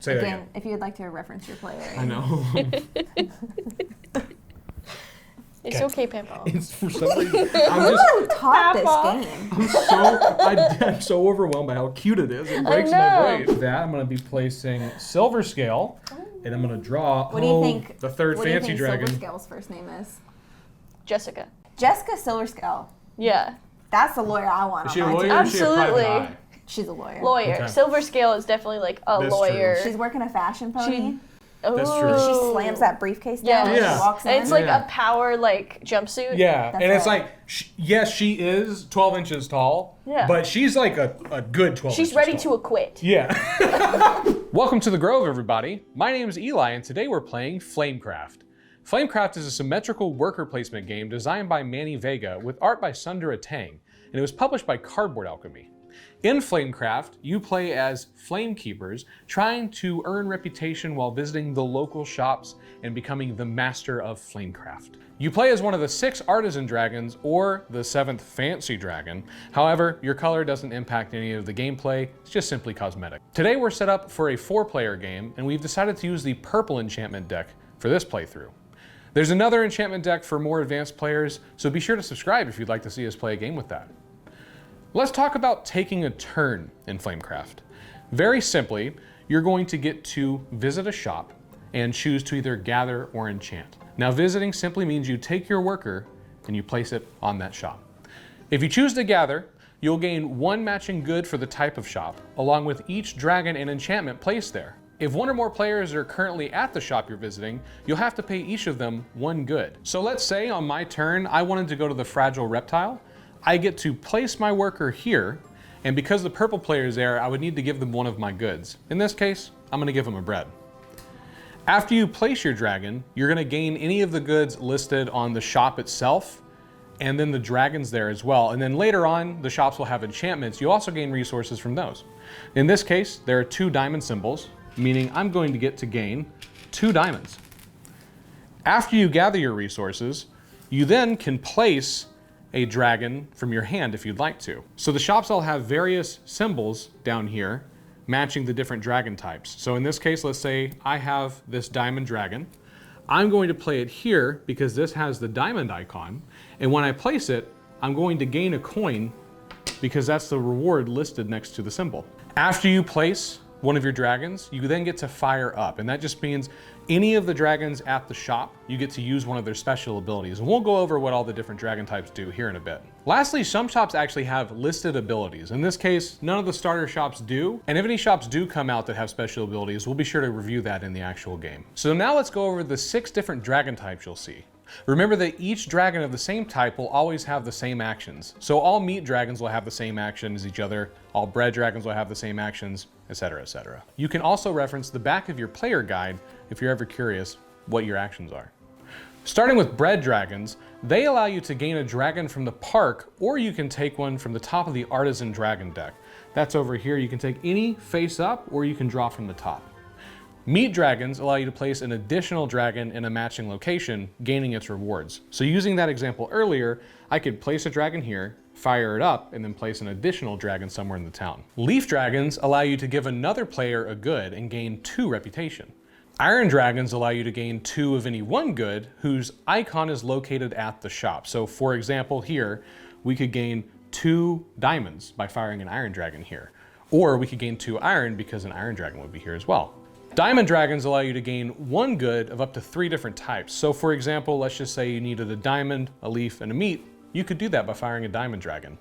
Say that Again, if you would like to reference your player. I know. It's okay, Pampo. It's for some reason. Who taught this game? I'm so overwhelmed by how cute it is. It breaks my brain. That I'm going to be placing Silver Scale, and I'm going to draw. What do you think? The third fancy dragon. Silver Scale's first name is Jessica. Jessica Silverscale. Yeah. That's the lawyer I want. Is she a on my lawyer? team. Or is she a private Absolutely. eye? She's a lawyer. Lawyer. Okay. Silver Scale is definitely like a That's lawyer. true. She's working a fashion pony. That's true. She slams that briefcase down Yeah. when she walks in. And it's like a power like jumpsuit. Yeah, That's and it's right. like, yes, she is 12 inches tall, but she's like a good 12 She's inches ready tall. to acquit. Yeah. Welcome to the Grove, everybody. My name is Eli, and today we're playing Flamecraft. Flamecraft is a symmetrical worker placement game designed by Manny Vega with art by Sundara Tang, and it was published by Cardboard Alchemy. In Flamecraft, you play as Flamekeepers, trying to earn reputation while visiting the local shops and becoming the master of Flamecraft. You play as one of the 6 artisan dragons or the 7th fancy dragon. However, your color doesn't impact any of the gameplay, it's just simply cosmetic. Today we're set up for a 4-player game, and we've decided to use the purple enchantment deck for this playthrough. There's another enchantment deck for more advanced players, so be sure to subscribe if you'd like to see us play a game with that. Let's talk about taking a turn in Flamecraft. Very simply, you're going to get to visit a shop and choose to either gather or enchant. Now, visiting simply means you take your worker and you place it on that shop. If you choose to gather, you'll gain 1 matching good for the type of shop, along with each dragon and enchantment placed there. If 1 or more players are currently at the shop you're visiting, you'll have to pay each of them 1 good. So let's say on my turn, I wanted to go to the fragile reptile. I get to place my worker here, and because the purple player is there, I would need to give them 1 of my goods. In this case, I'm gonna give them a bread. After you place your dragon, you're gonna gain any of the goods listed on the shop itself, and then the dragons there as well. And then later on, the shops will have enchantments. You also gain resources from those. In this case, there are 2 diamond symbols, meaning I'm going to get to gain 2 diamonds. After you gather your resources, you then can place a dragon from your hand if you'd like to. So the shops all have various symbols down here matching the different dragon types. So in this case, let's say I have this diamond dragon. I'm going to play it here because this has the diamond icon. And when I place it, I'm going to gain a coin because that's the reward listed next to the symbol. After you place one of your dragons, you then get to fire up. And that just means any of the dragons at the shop, you get to use one of their special abilities. And we'll go over what all the different dragon types do here in a bit. Lastly, some shops actually have listed abilities. In this case, none of the starter shops do. And if any shops do come out that have special abilities, we'll be sure to review that in the actual game. So now let's go over the 6 different dragon types you'll see. Remember that each dragon of the same type will always have the same actions. So all meat dragons will have the same action as each other, all bread dragons will have the same actions, etc., etc. You can also reference the back of your player guide if you're ever curious what your actions are. Starting with bread dragons, they allow you to gain a dragon from the park, or you can take one from the top of the artisan dragon deck. That's over here. You can take any face up, or you can draw from the top. Meat dragons allow you to place an additional dragon in a matching location, gaining its rewards. So using that example earlier, I could place a dragon here, fire it up, and then place an additional dragon somewhere in the town. Leaf dragons allow you to give another player a good and gain 2 reputation. Iron dragons allow you to gain 2 of any 1 good whose icon is located at the shop. So for example here, we could gain 2 diamonds by firing an iron dragon here. Or we could gain 2 iron because an iron dragon would be here as well. Diamond dragons allow you to gain 1 good of up to 3 different types. So for example, let's just say you needed a diamond, a leaf, and a meat. You could do that by firing a diamond dragon.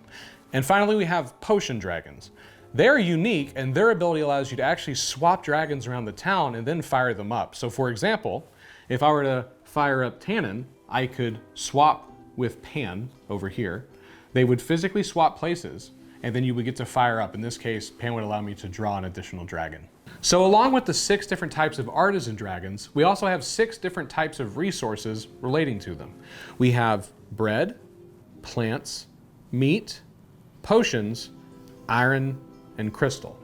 And finally, we have potion dragons. They're unique, and their ability allows you to actually swap dragons around the town and then fire them up. So for example, if I were to fire up Tannen, I could swap with Pan over here. They would physically swap places, and then you would get to fire up. In this case, Pan would allow me to draw an additional dragon. So along with the 6 different types of artisan dragons, we also have 6 different types of resources relating to them. We have bread, plants, meat, potions, iron, and crystal.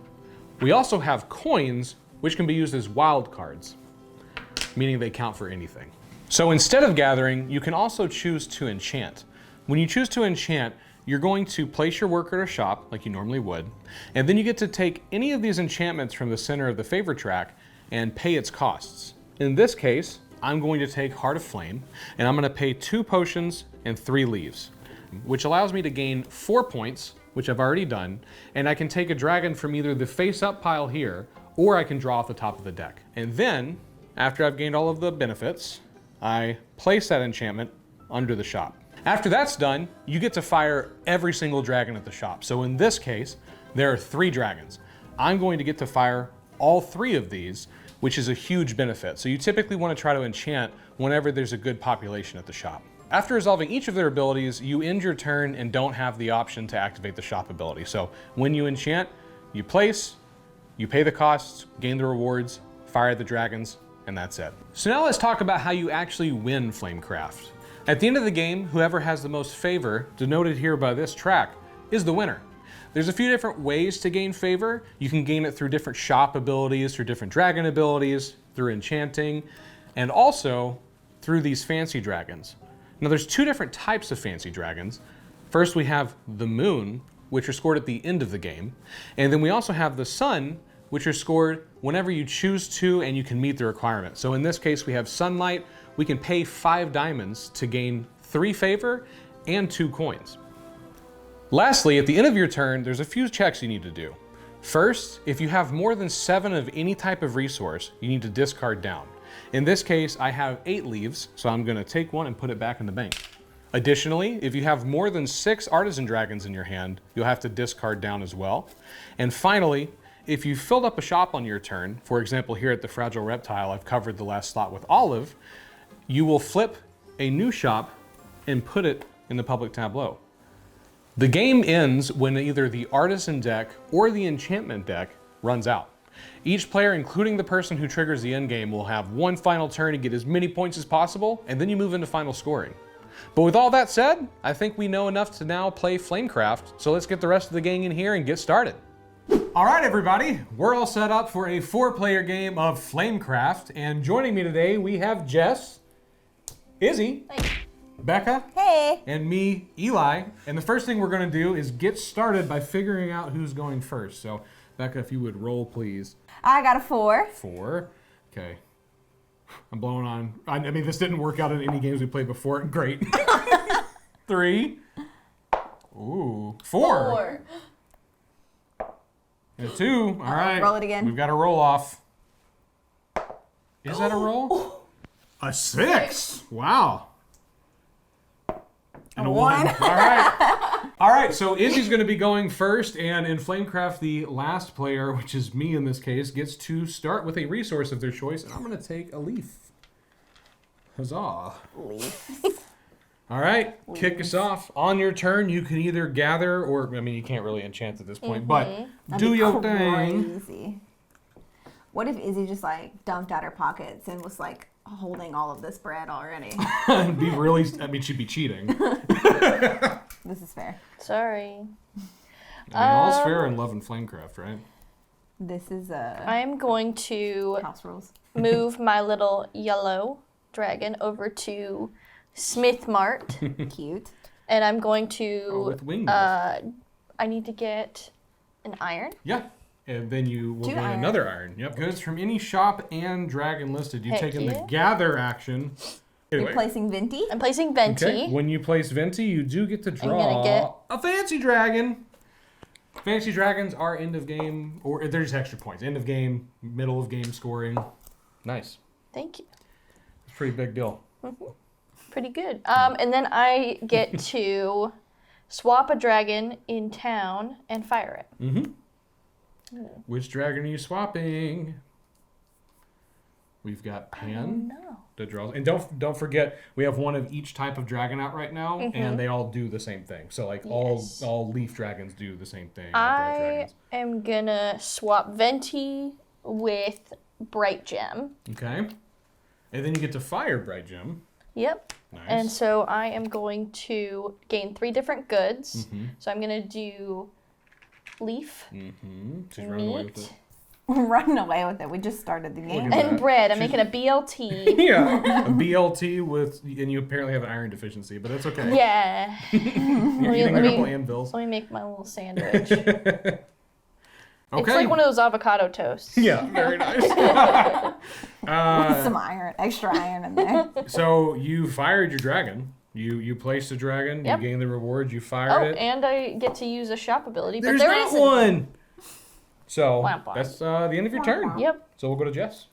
We also have coins, which can be used as wild cards, meaning they count for anything. So instead of gathering, you can also choose to enchant. When you choose to enchant, you're going to place your worker at a shop like you normally would, and then you get to take any of these enchantments from the center of the favor track and pay its costs. In this case, I'm going to take Heart of Flame, and I'm going to pay 2 potions and 3 leaves, which allows me to gain 4 points, which I've already done, and I can take a dragon from either the face-up pile here, or I can draw off the top of the deck. And then, after I've gained all of the benefits, I place that enchantment under the shop. After that's done, you get to fire every single dragon at the shop. So in this case, there are 3 dragons. I'm going to get to fire all 3 of these, which is a huge benefit. So you typically want to try to enchant whenever there's a good population at the shop. After resolving each of their abilities, you end your turn and don't have the option to activate the shop ability. So when you enchant, you place, you pay the costs, gain the rewards, fire the dragons, and that's it. So now let's talk about how you actually win Flamecraft. At the end of the game, whoever has the most favor, denoted here by this track, is the winner. There's a few different ways to gain favor. You can gain it through different shop abilities, through different dragon abilities, through enchanting, and also through these fancy dragons. Now there's 2 different types of fancy dragons. First we have the moon, which are scored at the end of the game. And then we also have the sun, which are scored whenever you choose to and you can meet the requirement. So in this case we have sunlight. We can pay 5 diamonds to gain 3 favor and 2 coins. Lastly, at the end of your turn, there's a few checks you need to do. First, if you have more than 7 of any type of resource, you need to discard down. In this case, I have 8 leaves, so I'm gonna take 1 and put it back in the bank. Additionally, if you have more than 6 artisan dragons in your hand, you'll have to discard down as well. And finally, if you filled up a shop on your turn, for example, here at the Fragile Reptile, I've covered the last slot with olive, you will flip a new shop and put it in the public tableau. The game ends when either the artisan deck or the enchantment deck runs out. Each player, including the person who triggers the end game, will have 1 final turn to get as many points as possible, and then you move into final scoring. But with all that said, I think we know enough to now play Flamecraft, so let's get the rest of the gang in here and get started. All right, everybody, we're all set up for a 4-player game of Flamecraft, and joining me today, we have Jess, Izzy, Becca, Hey. and me, Eli. And the first thing we're gonna do is get started by figuring out who's going first. So, Becca, if you would roll, please. I got a 4. 4. Okay. I'm blowing on. I mean, this didn't work out in any games we played before. Great. 3. Ooh. 4. And a 2. All right. Roll it again. We've got a roll off. Is that a roll? A 6. Wow. And a 1. All right. All right, so Izzy's going to be going first, and in Flamecraft, the last player, which is me in this case, gets to start with a resource of their choice, and I'm going to take a leaf. Huzzah. Leaf. All right, kick us off. On your turn, you can either gather, or, I mean, you can't really enchant at this point, but do your thing. Crazy. What if Izzy just, like, dumped out her pockets and was, like, holding all of this bread already? It'd be really, I mean, she'd be cheating. This is fair. Sorry. I mean, all's fair in love and Flamecraft, right? This is I'm going to house rules. move my little yellow dragon over to Smith Mart, Cute. and I'm going to. with wing I need to get an iron. Yeah. And then you will 2 gain iron. another iron. Yep. Goods from any shop and dragon listed. You Heck take in the yeah. gather action. Anyway. You're placing Venti? I'm placing Venti. Okay. When you place Venti, you do get to gonna draw get- a fancy dragon. Fancy dragons are end of game, or they're just extra points. End of game, middle of game scoring. Nice. Thank you. It's a pretty big deal. Pretty good. And then I get to swap a dragon in town and fire it. Mm-hmm. Which dragon are you swapping? We've got Pan No. that draws, and don't forget we have 1 of each type of dragon out right now, and they all do the same thing. So like Yes. all leaf dragons do the same thing. all bright I dragons. am gonna swap Venti with Bright Gem. Okay, and then you get to fire Bright Gem. Yep. Nice. And so I am going to gain 3 different goods. Mm-hmm. So I'm gonna do leaf, She's running away with meat, it. Running away with it. We just started the game. Look at and that. bread. I'm making a BLT. Yeah, a BLT with, and you apparently have an iron deficiency, but that's okay. Yeah. You're eating a let couple me- anvils. Let me make my little sandwich. Okay. It's like one of those avocado toasts. Yeah, very nice. Some iron, extra iron in there. So you fired your dragon. You placed a dragon. Yep. You gained the rewards. You Oh, fired it. and I get to use a shop ability, There's but there not isn't. one. So Womp womp. that's the end of your turn. Yep. So we'll go to Jess.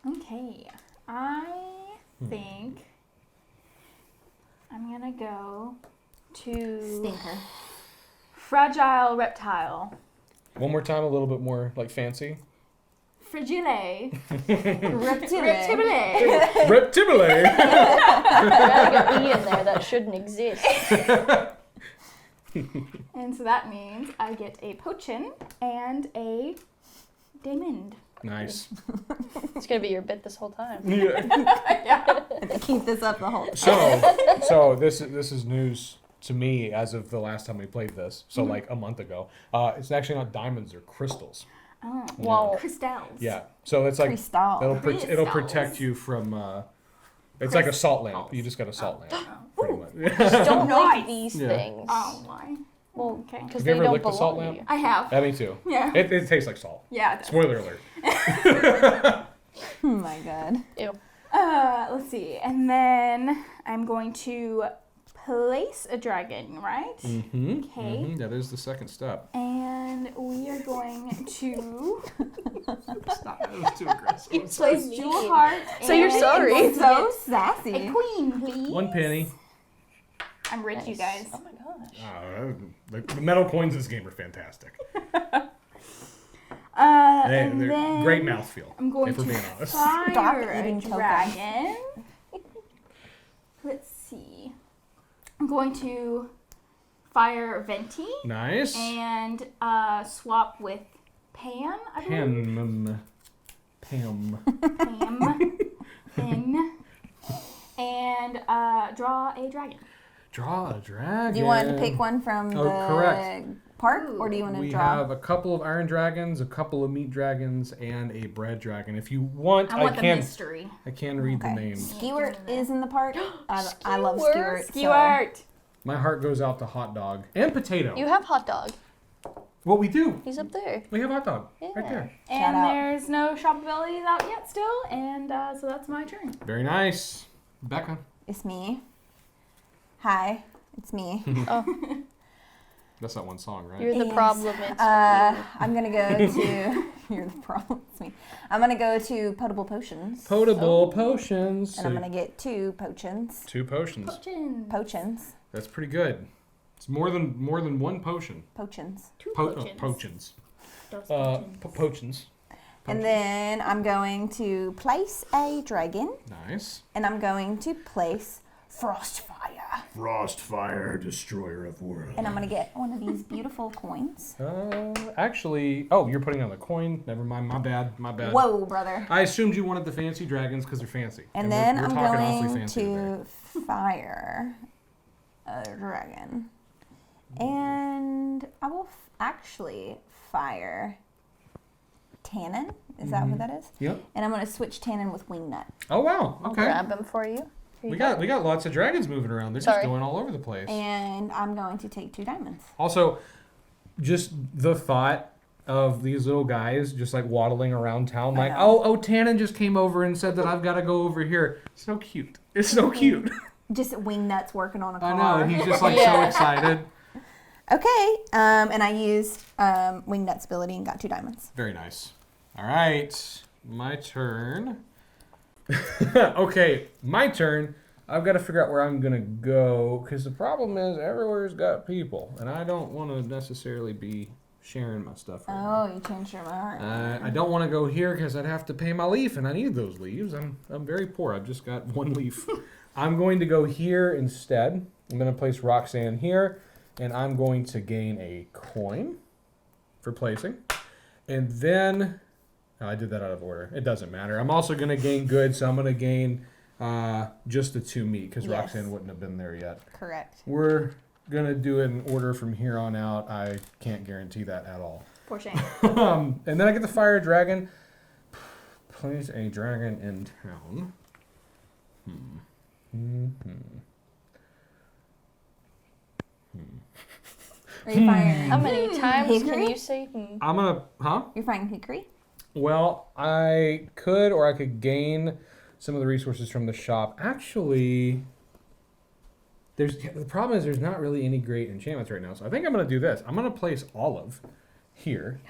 Okay, I think I'm gonna go to Stinker. fragile reptile. One more time, a little bit more like fancy. Fragile. Reptile. Reptibule. Gotta get E in there. That shouldn't exist. And so that means I get a potion and a diamond. Nice. It's gonna be your bit this whole time. Yeah. Keep this up the whole time. So this is news to me as of the last time we played this. So like a month ago. It's actually not diamonds; they're crystals. Oh, Well, crystals. Yeah. So it's like Crystal. it'll protect you from. It's like a salt lamp. You just got a salt lamp. Pretty much. don't like Nice. these Yeah. things. Oh, why? Well, Okay. because Have they you ever don't licked a salt belong to lamp? you. I have. Yeah, me too. Yeah. It tastes like salt. Yeah. It does. Spoiler alert. Oh my god. Ew. Let's see. And then I'm going to place a dragon, right? Mm-hmm. Okay. That is the second step. And we are going to Stop. That was too aggressive. place mean. Jewel Heart. So you're and sorry. So A sassy. queen, please. 1 penny. I'm rich, you guys. Oh my gosh. The metal coins in this game are fantastic. And They're then great mouthfeel, I'm going if we're to being honest. fire Stop a eating tokens. dragon. Let's see. I'm going to fire Venti Nice. and swap with Pam. I believe. Pam. Pam. And draw a dragon. Draw a dragon. Do you want to pick one from Oh, the correct. park, or do you want to We draw? have a couple of iron dragons, a couple of meat dragons, and a bread dragon. If you want, I want the can. mystery. I can read the Okay. names. Skewert is in the park. I love Skewert. Skewert. so- Skewart. My heart goes out to hot dog and potato. You have hot dog. Well, we do. He's up there. We have hot dog right Yeah. there. And out. there's no shop abilities out yet still. And so that's my turn. Very nice. Becca. It's me. Hi, it's me. Oh, That's that one song, right? you're the Yes. problem. It's I'm gonna go to. You're the problem. It's me. I'm gonna go to potable potions. Potable potions. And I'm gonna get 2 potions. 2 potions. Potions. That's pretty good. It's more than 1 potion. Potions. Potions. Potions. And then I'm going to place a dragon, Nice. and I'm going to place Frostfire. Frostfire, destroyer of worlds. And I'm gonna get one of these beautiful coins. Actually, oh, you're putting on the coin. Never mind. My bad. Whoa, brother. I assumed you wanted the fancy dragons because they're fancy. And then we're I'm talking awfully going fancy today. to fire a dragon. And I will actually fire Tannin. Is that what that is? Yep. And I'm going to switch Tannin with Wingnut. Oh wow. I'll Okay. grab him for you. Here We you got lots of dragons moving around. They're Sorry. just going all over the place. And I'm going to take 2 diamonds. Also, just the thought of these little guys just like waddling around town, like, know. oh, Tannen just came over and said that I've got to go over here. So cute. It's so cute. Just Wingnut's working on a I car. know. And he's just like so Yeah. excited. Okay. And I used Wingnut's ability and got 2 diamonds. Very nice. All right, my turn. Okay, my turn. I've got to figure out where I'm gonna go because the problem is everywhere's got people, and I don't want to necessarily be sharing my stuff right now. Oh, you changed your mind. I don't want to go here because I'd have to pay my leaf, and I need those leaves. I'm very poor. I've just got 1 leaf. I'm going to go here instead. I'm going to place Roxanne here, and I'm going to gain a coin for placing. And then, oh, I did that out of order. It doesn't matter. I'm also going to gain good, so I'm going to gain just the 2 meat because Yes. Roxanne wouldn't have been there yet. Correct. We're going to do it in order from here on out. I can't guarantee that at all. Poor Shane. And then I get the fire dragon. Place a dragon in town. Are you firing? How many times can Hickory? you say? I'm gonna, You're firing hickory? Well, I could, or I could gain some of the resources from the shop. Actually, the problem is there's not really any great enchantments right now. So I think I'm gonna do this. I'm gonna place olive here,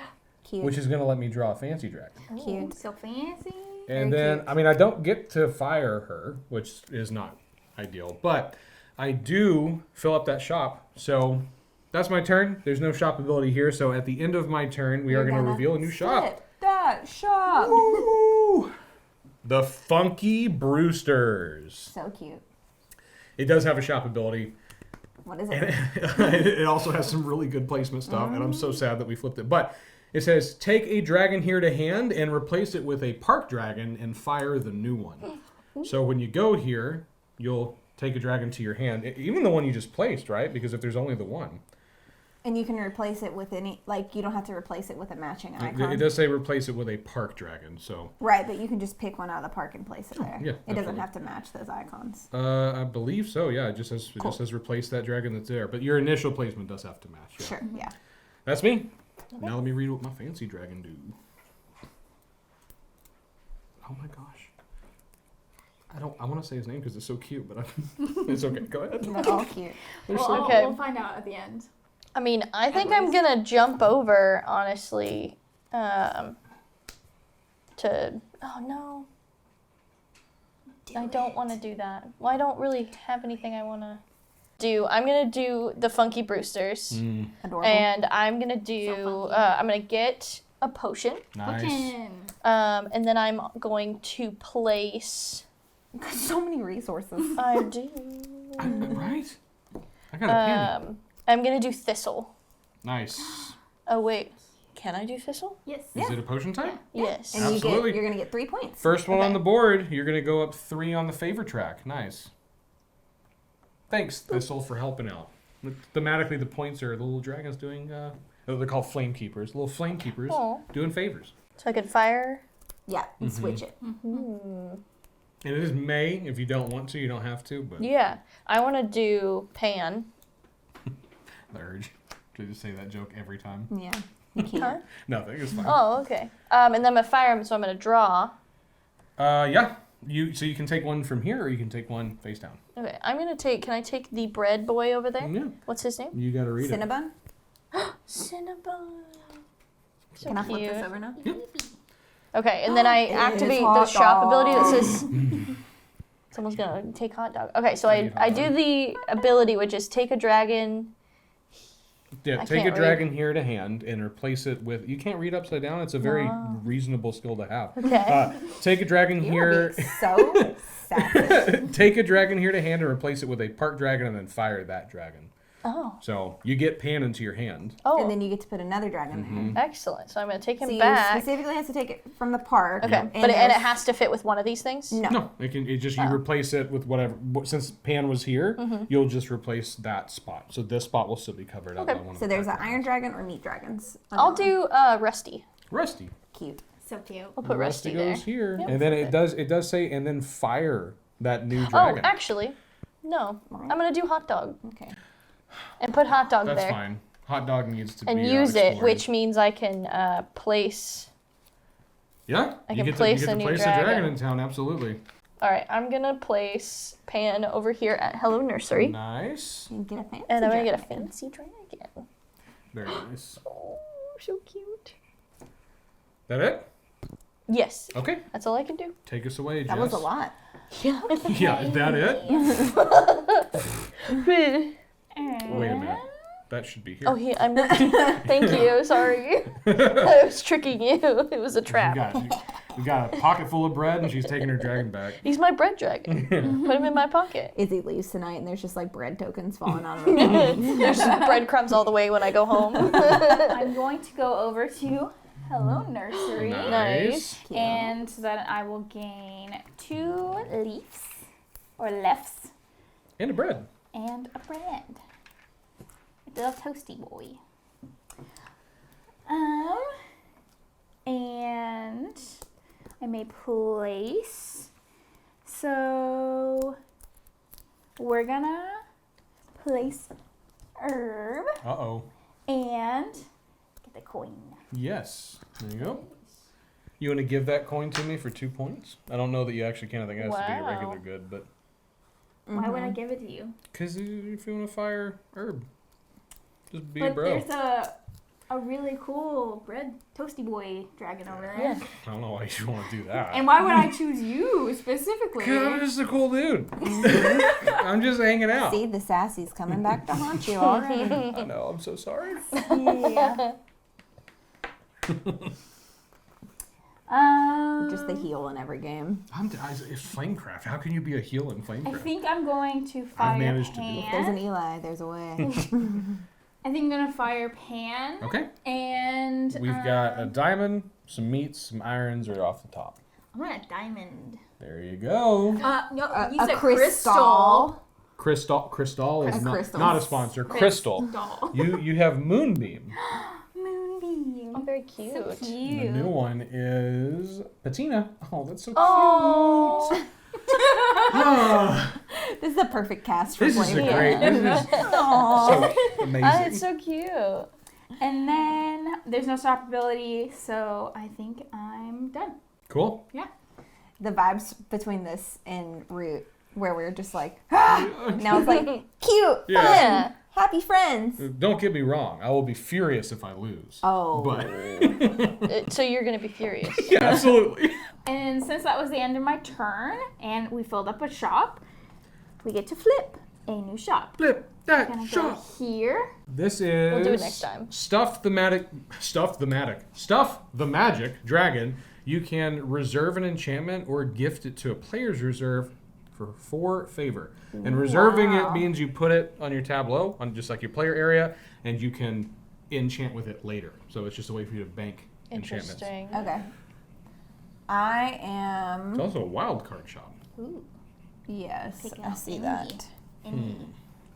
Cute. which is gonna let me draw a fancy dragon. Cute. So fancy. And Very then, cute. I mean, I don't get to fire her, which is not ideal, but I do fill up that shop. So that's my turn. There's no shop ability here. So at the end of my turn, we are going to reveal a new shop. Flip that shop. Woo! The Funky Brewsters. So cute. It does have a shop ability. What is And it? it also has some really good placement stuff, and I'm so sad that we flipped it. But it says, take a dragon here to hand and replace it with a park dragon and fire the new one. So when you go here, you'll take a dragon to your hand, even the one you just placed, right? Because if there's only the one. And you can replace it with any, like, you don't have to replace it with a matching icon. It does say replace it with a park dragon, so. Right, but you can just pick one out of the park and place it there. Yeah, It doesn't absolutely. have to match those icons. I believe so, yeah. It just says replace that dragon that's there. But your initial placement does have to match. Yeah. Sure, yeah. That's me. Now let me read what my fancy dragon do. Oh my gosh. I want to say his name because it's so cute, but it's okay. Go ahead. They're all cute. Okay. We'll find out at the end. I mean, I think I'm gonna jump over, honestly, to. Oh no. I don't want to do that. Well, I don't really have anything I want to do. I'm gonna do the Funky Brewsters, Adorable. and I'm gonna do. So funky. I'm gonna get a potion, Nice. Looking. and then I'm going to place. So many resources. I do. Right? I got a penny. I'm gonna do thistle. Nice. Oh wait, can I do thistle? Yes. Is it a potion type? Yes. And Absolutely. you're going to get 3 points. First one on Okay. the board. You're going to go up 3 on the favor track. Nice. Thanks, Thistle, for helping out. Thematically, the points are the little dragons doing, they're called Flamekeepers. Little Flamekeepers Aw. doing favors. So I could fire. Yeah, and switch it. And it is May. If you don't want to, you don't have to, but Yeah, I want to do pan. the urge to just say that joke every time. Yeah. You can't. Huh? Nothing, it's fine. Oh, okay. And then I'm gonna fire him, so I'm gonna draw. Yeah. So you can take one from here, or you can take one face down. Okay, I'm gonna take. Can I take the bread boy over there? Yeah. What's his name? You got to read it. Cinnabon? Cinnabon. So Can I flip cute. this over now? Okay, and then I It is activate the hot shop dog. ability that says. Someone's gonna take hot dog. Okay, so I do the ability, which is take a dragon. Yeah, I take a can't dragon here to hand and replace it with. You can't read upside down. It's a very reasonable skill to have. Okay. Take a dragon You are here. being so savage. Take a dragon here to hand and replace it with a park dragon, and then fire that dragon. Oh. So you get pan into your hand. Oh. And then you get to put another dragon there. Excellent. So I'm gonna take him So you back. specifically have to take it from the park. Okay, And but it there's- has to fit with one of these things. No. No, it just you replace it with whatever. Since pan was here, you'll just replace that spot. So this spot will still be covered up by one of So the there's an park iron dragon or meat dragons. I'll do Rusty. Rusty. Cute. So cute. I'll put Rusty there. goes here, Yep. and then it does say and then fire that new Oh, dragon. actually, no. I'm gonna do hot dog Okay. and put hot dog That's there fine. Hot dog needs to and be use it, explored. which means I can place. Yeah, I you can get place to, a you get new to place dragon. a dragon in town. Absolutely. All right, I'm gonna place Pan over here at Hello Nursery, Nice. You get a fancy and I'm gonna get a dragon. fancy dragon. Very nice. Oh, so cute. That it? Yes, Okay. that's all I can do. Take us away, Jess. That was a lot. Yeah. Yeah, is that it? Wait a minute. That should be here. Oh, thank you. Sorry, I was tricking you. It was a trap. We got a pocket full of bread, and she's taking her dragon back. He's my bread dragon. Put him in my pocket. Izzy leaves tonight and there's just like bread tokens falling out of her. There's breadcrumbs all the way when I go home. I'm going to go over to Hello Nursery. Nice. And so that I will gain 2 leaves or lefts And a bread. and a bread. A little toasty boy. And I may place. So we're gonna place herb Uh-oh. And get the coin. Yes. There you go. You want to give that coin to me for 2 points? I don't know that you actually can. I think it has to be a regular good, but... Why would I give it to you? Because if you want to fire Herb, just be a But bro. there's a really cool bread toasty boy dragon over there. Yeah. I don't know why you want to do that. And why would I choose you specifically? Because I'm just a cool dude. I'm just hanging out. See, the sassy's coming back to haunt you already. I know, I'm so sorry. Yeah. Just the heal in every game. It's Flamecraft. How can you be a heel in Flamecraft? I think I'm going to fire managed to do Pan. it. If there's an Eli, there's a way. I think I'm going to fire Pan. Okay. And We've got a diamond, some meats, some irons are off the top. I want a diamond. There you go. No, you a said crystal. Crystal is crystal. not a sponsor. Crystal. Crystal. You have Moonbeam. Moonbeam. Oh, very cute. So The cute. new one is Patina. Oh, that's so Oh. cute. Ah, This is a perfect cast for this is a Flame. great. This is so amazing. It's so cute. And then there's no stop ability, so I think I'm done. Cool. Yeah. The vibes between this and Root, where we're just like, now it's like, cute, Yeah. fun, happy friends. Don't get me wrong. I will be furious if I lose. Oh. But So you're gonna be furious. yeah, absolutely. And since that was the end of my turn, and we filled up a shop, we get to flip a new shop. Flip that Gonna go shot. here. This is. We'll do it next time. Stuff the Magic Dragon. You can reserve an enchantment or gift it to a player's reserve for 4 favor. And reserving it means you put it on your tableau, on just like your player area, and you can enchant with it later. So it's just a way for you to bank enchantments. Interesting. Okay. I am. It's also a wild card shop. Ooh. Yes, Pick I out see any. that. Any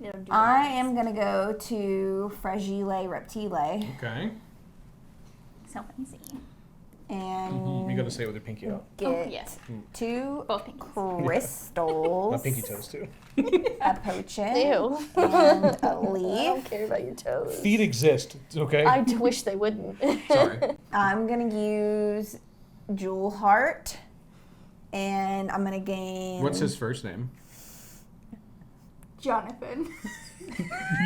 little I doodles. am gonna go to Fragile Reptile Okay. So easy. and You got to say it with your pinky out. get Oh, yes. 2 Both pinkies. crystals, My pinky toes too. a potion, Ew. and a I leaf. don't care about your toes. Feet exist. It's okay. I wish they wouldn't. Sorry. I'm gonna use Jewel Heart, and I'm gonna gain. What's his first name? Jonathan.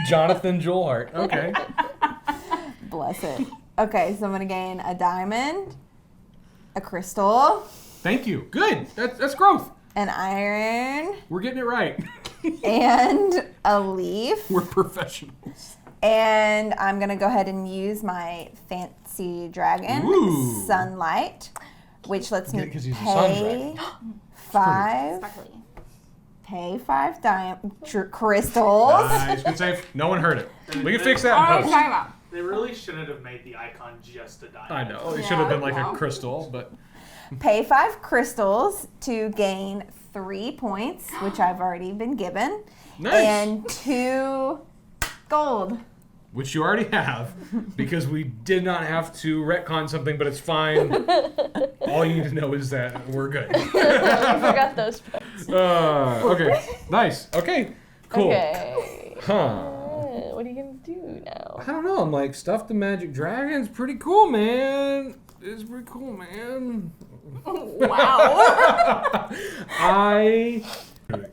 Jonathan Jewelhart. Okay. Bless it. Okay, so I'm gonna gain a diamond, a crystal, Thank you. Good. That's growth. an iron, We're getting it right. and a leaf. We're professionals. And I'm gonna go ahead and use my fancy dragon, Ooh. Sunlight, which lets me 'cause he's a sun pay dragon. 5, Sparkly. pay 5 crystals. Nice. Good save. No one heard it. We can fix that Oh, in post. talking about. They really shouldn't have made the icon just a diamond. I know. It Yeah. should have been like Wow. a crystal, but Pay 5 crystals to gain 3 points, which I've already been given, nice. and 2 gold. Which you already have, because we did not have to retcon something, but it's fine. All you need to know is that we're good. I forgot those parts. Okay. Nice. Okay. Cool. Okay. Huh. What are you gonna do now? I don't know. I'm like, Stuff the Magic Dragon's pretty cool, man. It's pretty cool, man. Wow.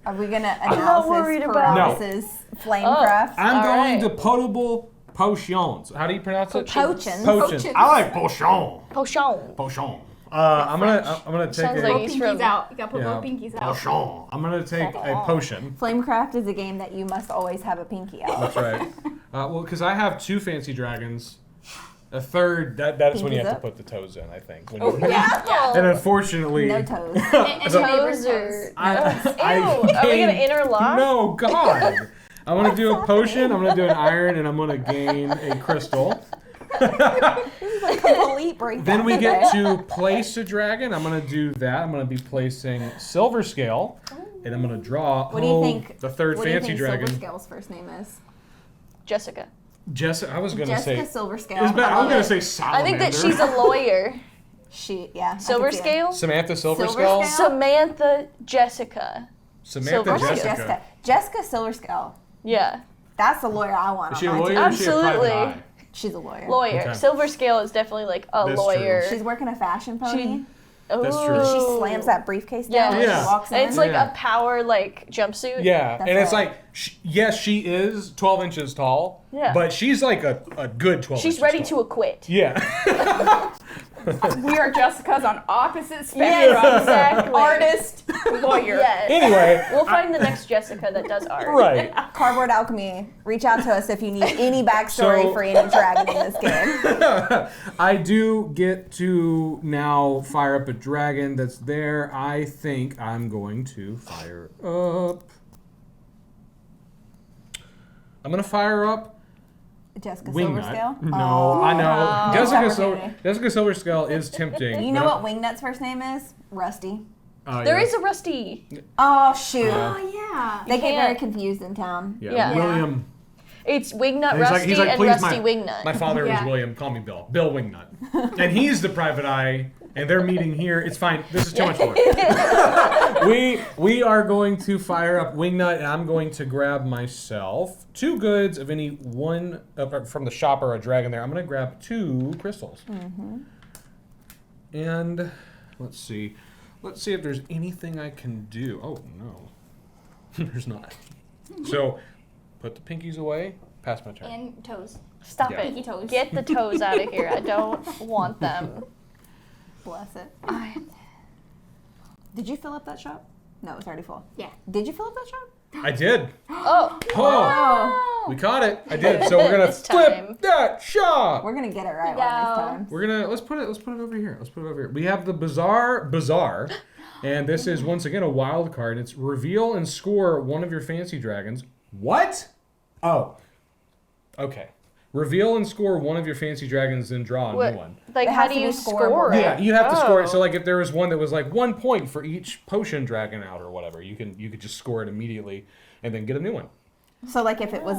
Are we gonna not analysis worried about it. paralysis Flamecraft? I'm All going right. to potable potions. How do you pronounce it? Potions. Potions. I like potion. Potion. Potion. I'm gonna take Sounds a like Both he's pinkies from- out. You gotta put yeah, both pinkies out. potion. I'm gonna take a potion. Flamecraft is a game that you must always have a pinky out. That's right. Well, because I have 2 fancy dragons. A third, that's when you Pinkies have to up? put the toes in, I think. When Oh, you- yeah. And unfortunately, No toes. And So- neighbor's Toes are. I Ew. Are we gonna gain- interlock? No, God. I'm gonna do a potion. I'm gonna do an iron, and I'm gonna gain a crystal. Complete breakdown. Then we get to place a dragon. I'm gonna do that. I'm gonna be placing Silver Scale, and I'm gonna draw. What do you think? The third What do you fancy think dragon. Silverscale's first name is? Jessica. Jess, I was gonna Jessica say. Silverscale. I'm love gonna it. say I Salamander. think that she's a lawyer. She, yeah. I could Silver see it. scale? Samantha Silver Silver Scale. Scale? Samantha Jessica. Samantha Or Silver Jessica. Jessica. Jessica Silverscale. Yeah. That's the lawyer I want Is she a on my lawyer team. or is she a private Absolutely. eye? She's a lawyer. Lawyer. Okay. Silver scale is definitely like a That's lawyer. She's working a fashion pony. That's true. She Ooh. slams that briefcase Yeah. down when Yeah. she walks in. And it's like Yeah. a power like jumpsuit. Yeah, That's and it's right. like, yes, she is 12 inches tall, Yeah. but she's like a good 12 She's inches ready tall. to acquit. Yeah. We are Jessica's on opposite spectrums. Yes, exactly. Artist, lawyer. Yes. Anyway. We'll find the next Jessica that does art. Right. Cardboard Alchemy, reach out to us if you need any backstory So- for any dragon in this game. I do get to now fire up a dragon that's there. I think I'm going to fire up. I'm going to fire up Jessica Wingnut. Silverscale? No, I know. Oh. Jessica Silverscale is tempting. You know what Wingnut's first name is? Rusty. There is a Rusty. Oh, shoot. Yeah. Oh, yeah. They get can't- very confused in town. Yeah. William. It's Wingnut He's like- Rusty he's like, and "Please, Rusty my- Wingnut. My father Yeah. was William. Call me Bill. Bill Wingnut. And he's the private eye. And they're meeting here. It's fine. This is too much work. we are going to fire up Wingnut, and I'm going to grab myself 2 goods of any one from the shop or a dragon there. I'm going to grab 2 crystals. And let's see. Let's see if there's anything I can do. Oh, no. There's not. So put the pinkies away. Pass my turn. And toes. Stop Yeah. it. Pinky toes. Get the toes out of here. I don't want them. Bless it. Did you fill up that shop? No, it was already full. Yeah. Did you fill up that shop? I did. Oh. Oh, we caught it. I did. So we're gonna This flip time. that shop. We're gonna get it right No. one of these times. We're gonna let's put it over here. Let's put it over here. We have the bazaar, and this is once again a wild card. It's reveal and score one of your fancy dragons. What? Oh, okay. Reveal and score one of your fancy dragons, then draw a What? new one. Like, It how has do to be you scoreable. score it? Yeah, you have to score it. So Oh. like if there was one that was like 1 point for each potion dragon out or whatever, you could just score it immediately and then get a new one. So, like, if it was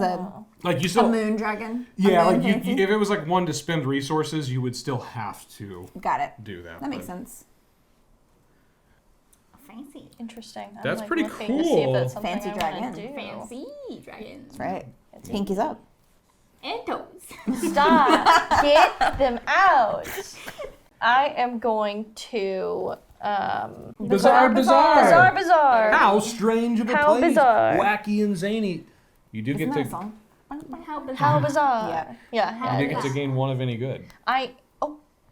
Like you a still moon dragon? a yeah, moon like fancy? if it was like one to spend resources, you would still have to Got it. do that. That makes but- sense. Fancy. Interesting. I'm, That's like, pretty looking to see if cool. that's something Fancy I wanna dragon. do. Fancy dragons. That's right. Fancy. Pinkies up. And toes. Stop. Get them out. I am going to Bizarre. Bizarre. How strange of a How place. bizarre. Wacky and zany. You do Isn't get that a to song? How bizarre. How bizarre. Yeah. Yeah. you do get to gain one of any good. I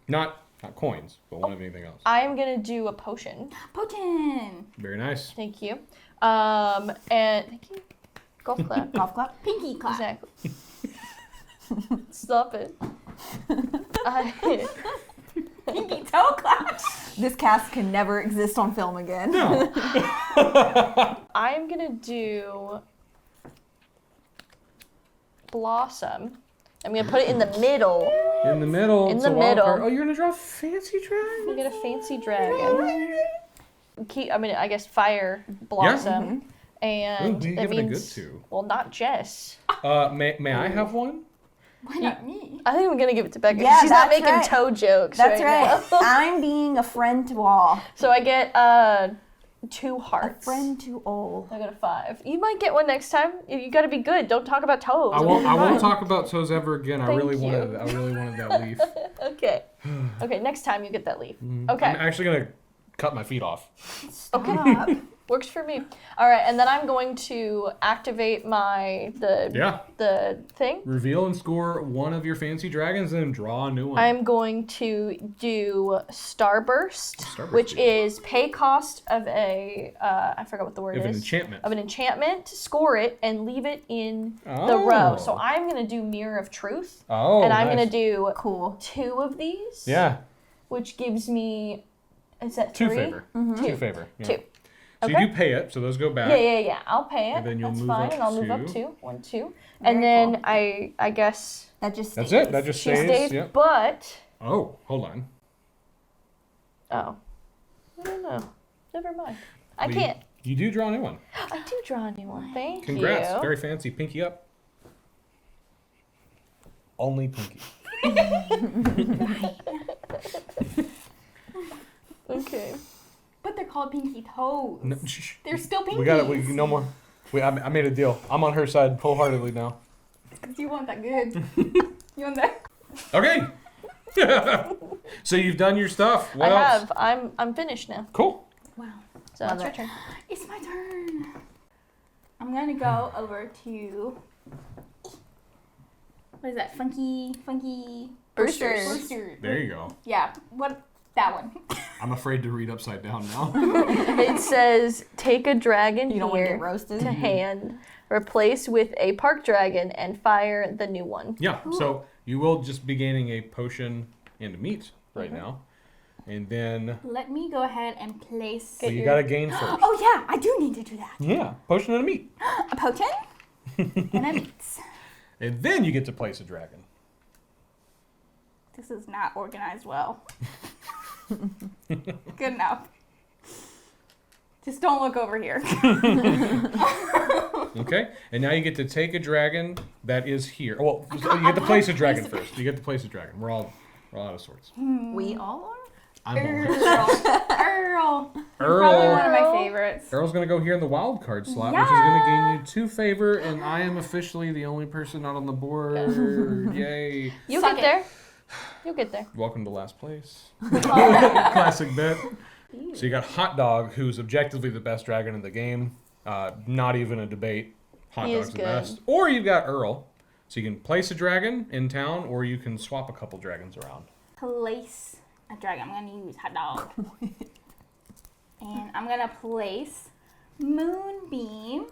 Not coins, but one of anything else. am gonna do a potion. Potion. Very nice. Thank you. And thank you. Golf clap. Golf clap? Pinky clap. Exactly. Stop it. Pinky toe clap. This cast can never exist on film again. No. I'm gonna do Blossom. I'm gonna put it in the middle. In the middle. In it's the a wild middle. card. Oh, you're gonna draw a fancy I'm dragon? gonna get a fancy dragon. I guess fire Blossom. And Ooh, you that give it a good means, 2. well, not Jess. May I have one? Why not me? I think I'm gonna give it to Becca. Yeah, She's not that's making right. toe jokes. That's right. right. now. I'm being a friend to all. So I get 2 A hearts. friend to all. I got a 5. You might get one next time. You gotta be good. Don't talk about toes. I won't talk about toes ever again. I Thank really you. wanted that leaf. Okay. Okay, next time you get that leaf. Okay. I'm actually gonna cut my feet off. Stop. Works for me. All right, and then I'm going to activate the thing. Reveal and score one of your fancy dragons and then draw a new one. I'm going to do Starburst, Starburst, which yeah. is pay cost of a I forgot what the word Of an is. enchantment. Of an enchantment. Score it and leave it in the Oh. row. So I'm gonna do Mirror of Truth, Oh, and I'm nice. gonna do Cool. 2 of these. Yeah, Which gives me, is that 2 3? favor. 2 favor. Yeah. 2. So Okay. you do pay it, so those go back. Yeah. I'll pay it. And then you'll That's move fine, up and I'll move up 2. 2. 1, 2. And Very then cool. I guess That just That's stays. it. That just she stays. stays, Yep. but Oh, hold on. oh, I don't know. Never mind. I We- can't. You do draw a new one. I do draw a new one. Thank Congrats. you. Very fancy. Pinky up. Only pinky. Okay. But they're called pinky toes. No, shh. They're still pinkies. We got it. We no more. I made a deal. I'm on her side wholeheartedly now. Because you want that good. You want that? Okay. So you've done your stuff. What I else? have. I'm finished now. Cool. Wow. So Love it's your it. turn. It's my turn. I'm gonna go over to. What is that? Funky. Boosters. Booster. There you go. Yeah. What? That one. I'm afraid to read upside down now. It says take a dragon You don't want to here get roasted. to hand, replace with a park dragon, and fire the new one. Yeah, so you will just be gaining a potion and a meat right now. And then Let me go ahead and place. so you gotta gain first. Oh yeah, I do need to do that. Yeah, potion and a meat. A potion and a meat. And then you get to place a dragon. This is not organized well. Good enough. Just don't look over here. Okay, and now you get to take a dragon that is here. Well, so you get to place a dragon first. You get to place a dragon. We're all out of sorts. We all are? I'm all Earl. Probably Earl. one of my favorites. Earl's gonna go here in the wild card slot, which is gonna gain you 2 favor, and I am officially the only person not on the board. Yay! You Suck get it. there. You'll get there. Welcome to last place. Classic bit. So you got Hot Dog, who's objectively the best dragon in the game. Not even a debate. Hot He Dog's is the good. best. Or you've got Earl. So you can place a dragon in town, or you can swap a couple dragons around. Place a dragon. I'm gonna use hot dog. And I'm gonna place Moonbeam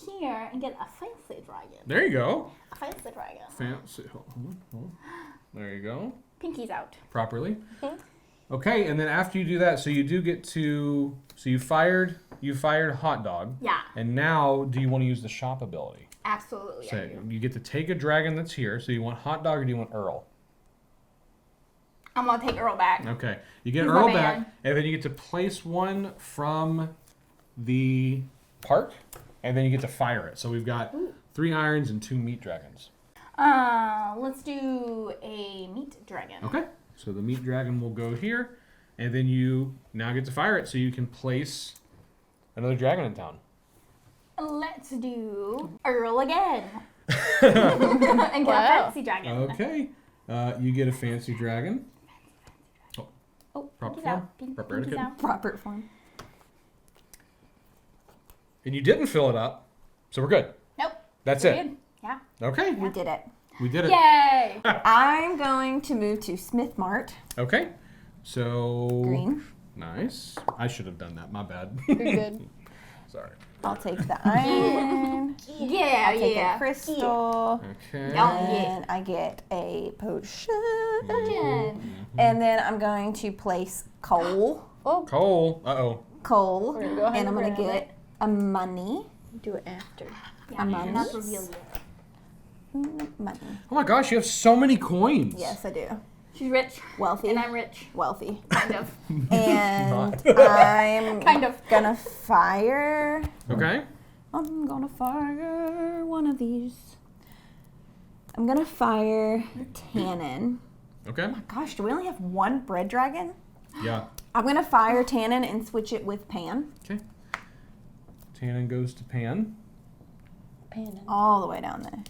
here and get a fancy dragon. There you go. A fancy dragon. Fancy. Hold on. There you go. Pinky's out. Properly. Okay, and then after you do that, so you do get to. So you fired Hot Dog. Yeah, And now, do you want to use the shop ability? absolutely. I So do. you get to take a dragon that's here. So you want Hot Dog or do you want Earl? I'm gonna take Earl back. Okay. You get He's my Earl man. back, and then you get to place one from the park, and then you get to fire it. So we've got 3 irons and 2 meat dragons. Let's do a meat dragon. Okay. So the meat dragon will go here, and then you now get to fire it, so you can place another dragon in town. Let's do Earl again. And get Wow. a fancy dragon. Okay. You get a fancy dragon. Oh, Proper Pinky's form? out. Proper Pinky's etiquette? out. Proper form. And you didn't fill it up, so we're good. Nope. That's We're it. good. Yeah. Okay. We did it. We did it. Yay! I'm going to move to Smith Mart. Okay. So Green. nice. I should have done that. My bad. You're good. Sorry. I'll take the iron. Yeah, I'll take yeah. a crystal. Okay. And I get a potion. Potion. And then I'm going to place coal. Cole. Uh-oh. Coal. We're gonna go ahead And I'm and going to grab get a money. Do it after. Yeah, Nice. not reveal yet. Money. Oh my gosh, you have so many coins. Yes, I do. She's rich, Wealthy. and I'm rich. Wealthy. Kind of. And I'm Kind of. gonna fire. Okay. I'm gonna fire one of these. I'm gonna fire Tannin. Okay. Gosh, do we only have one bread dragon? Yeah. I'm gonna fire Tannin and switch it with Pan Okay. Tannen goes to Pan. Panning. all the way down there.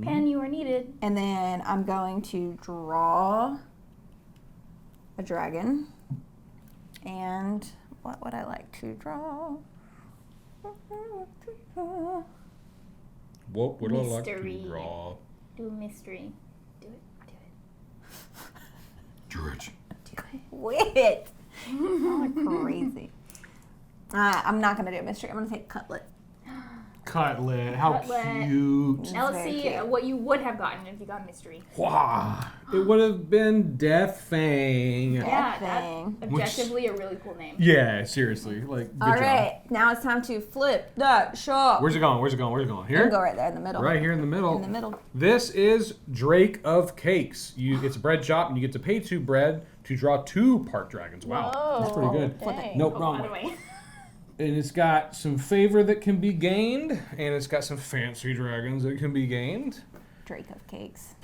Pen, you are needed. And then I'm going to draw a dragon. And what would I like to draw? What would I like to Mystery. draw? Do a mystery. Do it. Do it. George. Quit! Y'all are crazy. I'm not gonna do a mystery. I'm gonna take cutlet. Cutlet. How Cutlet. cute. Now let's Very see cute. what you would have gotten if you got mystery. Wow. It would have been Death Fang. Yeah, thing. that's objectively a really cool name. Yeah, seriously. Like, good All job. right, now it's time to flip that shop. Where's it going? Where's it going? Where's it going? You can go Here? right there in the middle. Right here in the middle. In the middle. This is Drake of Cakes. It's a bread shop, and you get to pay 2 bread to draw 2 park dragons. Wow, that's pretty good. Dang. Nope, Oh, wrong by the way. way. And it's got some favor that can be gained, and it's got some fancy dragons that can be gained. Drake of cakes.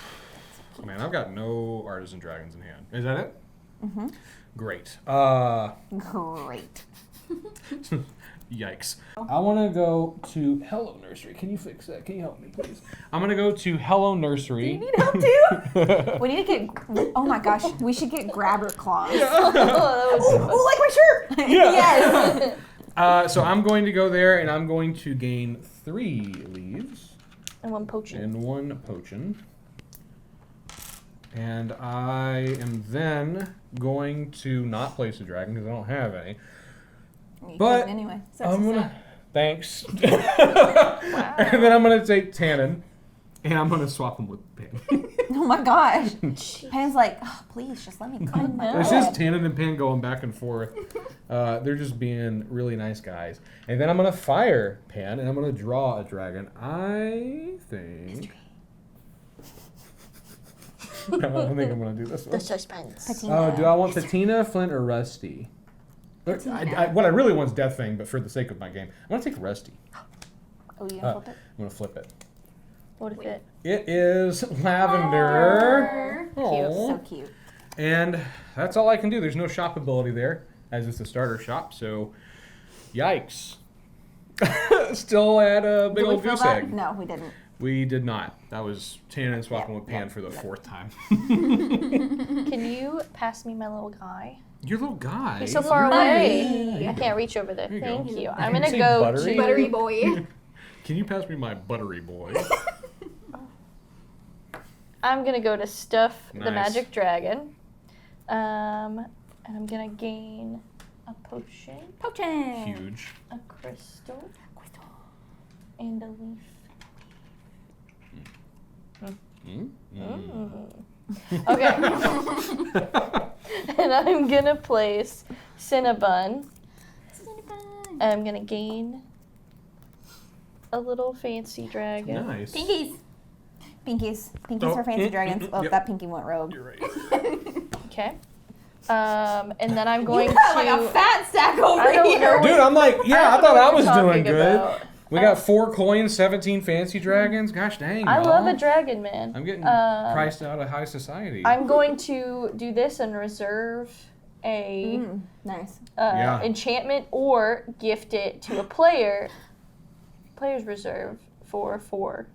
Man, I've got no artisan dragons in hand. Is that it? Mm-hmm. Great. Great. Yikes. I want to go to Hello Nursery. Can you fix that? Can you help me, please? I'm going to go to Hello Nursery. You need help too? We need to get. Oh my gosh, we should get grabber claws. Oh, like my shirt. Yeah. Yes. So I'm going to go there, and I'm going to gain 3 leaves. And 1 potion. And 1 potion. And I am then going to not place a dragon because I don't have any. You But couldn't anyway. So I'm gonna. Thanks. And then I'm gonna take Tannen, and I'm gonna swap him with Pan. Oh my gosh. Pan's like, oh, please, just let me come. It's just Tannen and Pan going back and forth. They're just being really nice guys. And then I'm gonna fire Pan, and I'm gonna draw a dragon. I think. I don't think I'm gonna do this one. The suspense. Oh, do I want Patina, Flint, or Rusty? What I really want is Death Fang, but for the sake of my game, I'm gonna take Rusty. Oh, you gonna flip it? I'm gonna flip it. What if it? It is lavender. So cute. And that's all I can do. There's no shop ability there, as it's a starter shop. So, yikes. Still at a big Did we old fill goose that? egg. No, we didn't. We did not. That was Tannen swapping with Pan for the 4th time. Can you pass me my little guy? Your little guy. He's so far away. Yeah, I can't reach over there. There you Thank go. you. Can I'm you gonna say go buttery? to Buttery boy. Can you pass me my buttery boy? I'm gonna go to stuff the Nice. magic dragon. And I'm gonna gain a potion, Potion. Huge. a crystal, and a leaf. Okay. And I'm gonna place Cinnabon. And I'm gonna gain a little fancy dragon. Nice. Pinkies. Pinkies. Pinkies Oh, for fancy dragons. Oh, yep. that pinky went rogue. You're right. Okay. And then I'm going You got to. like a fat stack over I don't here. know. Dude, I'm like, yeah, I don't thought know I what was you're doing talking good. about. We got 4 coins, 17 fancy dragons. Gosh dang, I y'all. love a dragon, man. I'm getting priced out of high society. I'm going to do this and reserve a Nice. Yeah. enchantment or gift it to a player. Player's reserve for 4.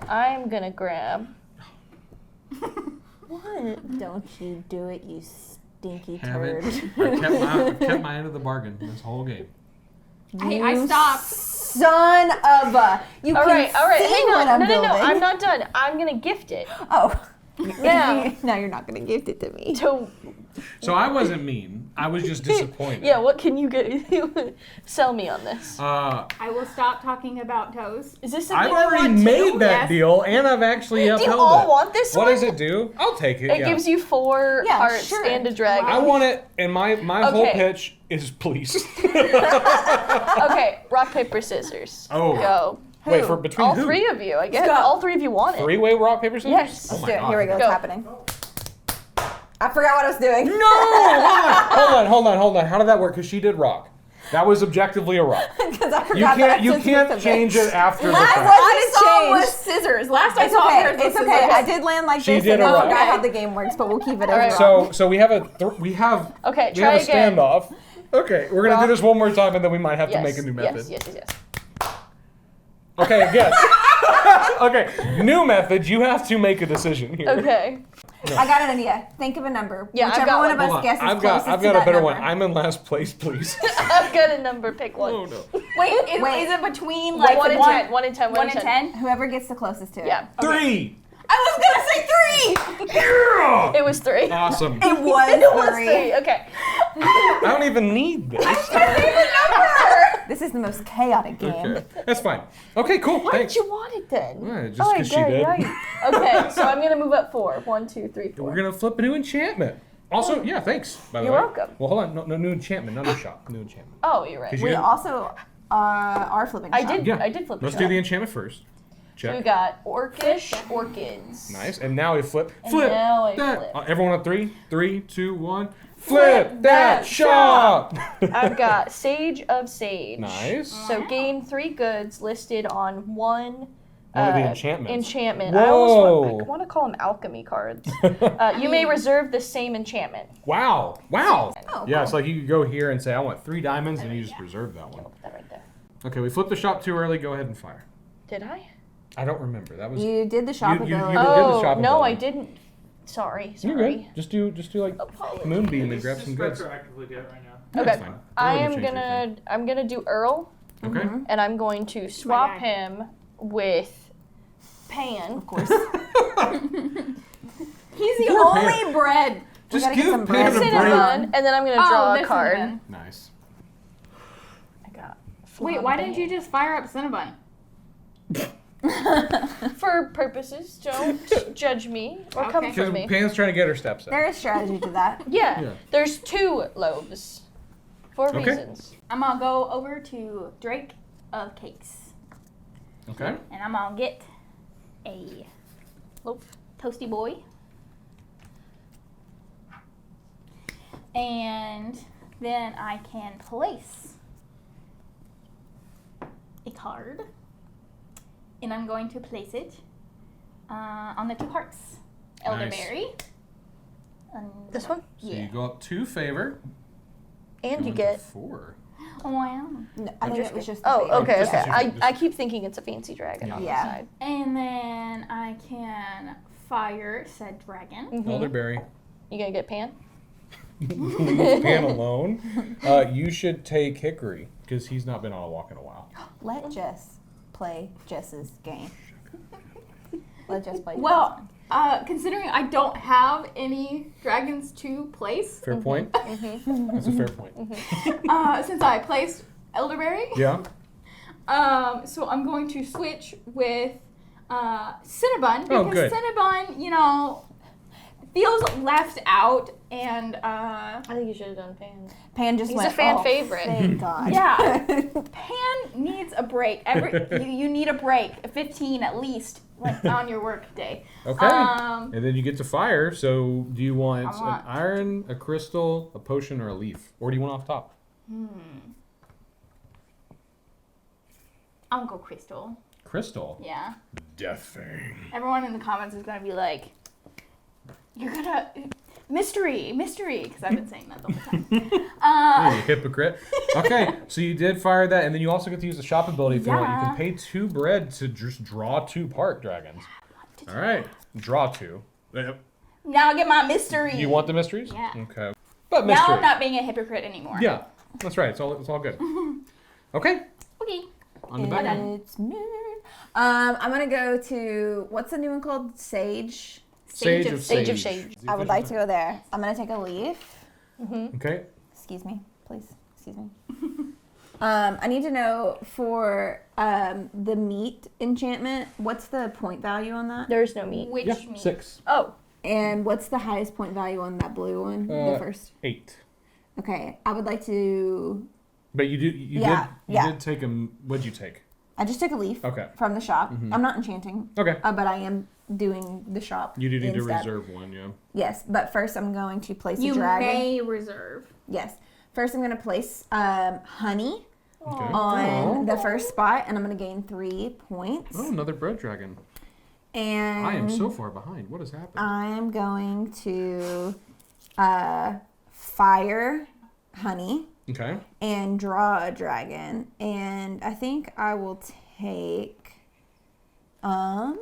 I'm gonna grab. What? Don't you do it, you stinky Have turd. it. I've kept my end of the bargain this whole game. I stopped. Son of a. You All can right, see hang what on. I'm No, building. I'm not done. I'm gonna gift it Oh. now No, you're not going to gift it to me. to. So I wasn't mean. I was just disappointed. Yeah, what can you get? Sell me on this. I I will stop talking about toes. Is this I've something I already want to? made that Yes. deal, and I've actually Do upheld you all it. want this What one? does it do? I'll take it. It yeah. gives you 4 Yeah, hearts sure. and a dragon. I want it, and my whole Okay. pitch is please. Okay, rock, paper, scissors. Oh. Go. Wait, for between All who? 3 of you, I guess. go. All 3 of you want it. 3-way rock, paper, scissors? Yes. Oh Let's my do it. God. Here we go. Go. It's happening. I forgot what I was doing. No! Hold on. How did that work? Because she did rock. That was objectively a rock. Because I forgot You that I can't switched change it after the Last fact. one I saw changed. was scissors. Last I It's saw okay. hers was It's okay. scissors. I did land like She this, did and a I rock. forgot Okay. how the game works, but we'll keep it All right. as rock. So we have we have Okay, we try have a again. standoff. Okay, we're gonna do Rock. this one more time, and then we might have to Yes, make a new method. yes. Okay, again. Okay, new method. You have to make a decision here. Okay. I got an idea. Think of a number. Yeah, I've Whichever got one one. of us Hold on. guesses I've closest got to a that better number. one. I'm in last place, please. I've got a number. Pick one. Oh no. Wait, is it between like 1 and 10. 1 and 10. 1 and 10? Whoever gets the closest to it. Yeah. 3. I was gonna say 3. Yeah! It was 3. Awesome. It was It was 3. 3. Okay. I don't even need this. This is the most chaotic game. Okay, that's fine. Okay, cool. Why Thanks. did you want it then? Yeah, just 'cause she did. Okay, so I'm gonna move up 4. 1, 2, 3, 4. We're gonna flip a new enchantment. Also, yeah, thanks. By the You're way. welcome. Well, hold on. No new enchantment, not a shop. New enchantment. Oh, you're right. 'Cause you We didn't- also are flipping. I shop. did. Yeah. I did flip. Let's the do shop. the enchantment first. So we Check. got orcish orchids. Nice. And now we flip. And Flip. now I that. flip. Everyone on 3. 3, 2, 1. Flip that shop. I've got Sage of Sage. Nice. So gain 3 goods listed on one. One of the enchantments. Enchantment. Whoa. I want to call them alchemy cards. You may reserve the same enchantment. Wow. Wow. Oh, Yeah, cool. it's like you could go here and say, I want 3 diamonds, and you just reserve that one. Put that right there. Okay, we flipped the shop too early. Go ahead and fire. Did I? I don't remember. That was You did the shop you ability. did the Oh, shop no, I ability. didn't. Sorry. You're good. Just do like Apologies. Moonbeam and grab Just some goods. retroactively do it right now. Yeah, Okay. that's fine. Go I ahead and am change everything. I'm gonna do Earl, Okay. and I'm going to swap guy. him with Pan. Of course. He's the Poor only Pan. bread. Just gotta get give some Pan a bread. break. Cinnamon, and then I'm gonna draw a this card. Cinnabon. Nice. I got. Wait, why didn't you just fire up Cinnabon? For purposes, don't judge me or come Okay. for Because me. Pan's trying to get her steps There up. is strategy to that. Yeah, Yeah. there's 2 loaves for Okay. reasons. I'm gonna go over to Drake of Cakes, Okay. and I'm gonna get a loaf toasty boy, and then I can place a card, and I'm going to place it on the 2 hearts, elderberry. And This one? So Yeah. you go up 2 favor. And go you into get. 4. Wow. No, I think it was just the Oh, favorite. okay, Just okay. a few- I keep thinking it's a fancy dragon on the Yeah. side. And then I can fire said dragon. Mhm. Elderberry. You gonna get Pan? Leave Pan alone. You should take Hickory because he's not been on a walk in a while. Let Jess play Jess's game. Let Jess play. Well, considering I don't have any dragons to place, Fair point. That's a fair point. since I placed elderberry, Yeah. so I'm going to switch with Cinnabon Oh, because good. Cinnabon, feels left out, and I think you should have done Pan. Pan just He's went. a fan "Oh, favorite." Thank God. yeah, Pan needs a break. You need a break, 15 at least, like on your work day. Okay. And then you get to fire. So do you want, I want- an iron, a crystal, a potion, or a leaf? Or do you want off top? I'll go crystal. Crystal. Yeah. Death Fang. Everyone in the comments is gonna be like, "You're gonna mystery," because I've been saying that the whole time. Hey, hypocrite. Okay, so you did fire that, and then you also get to use the shop ability if you want. You Yeah. can pay 2 bread to just draw 2 park dragons. All right, draw 2. Now I get my mystery. You want the mysteries? Yeah. Okay. But mystery. Now I'm not being a hypocrite anymore. Yeah, that's right. It's all good. Okay. Okay. On the back. It's me. I'm gonna go to what's the new one called? Sage. Sage of Sage of Sage. Sage. I would like to go there. I'm gonna take a leaf. Okay. Excuse me, please. Excuse me. I need to know for the meat enchantment. What's the point value on that? There's no meat. Which Yeah, means 6. Oh, And what's the highest point value on that blue one? The first. 8. Okay, I would like to. But you Yeah, did take them. What'd you take? I just took a leaf Okay. from the shop. I'm not enchanting, Okay. but I am doing the shop. You do need to instead. reserve one, yeah. Yes, but first I'm going to place you a dragon. may reserve. Yes. First I'm going to place honey Okay. on the first spot, and I'm going to gain 3 points. Oh, another bread dragon. And I am so far behind. What has happened? I'm going to fire honey Okay. and draw a dragon, and I think I will take I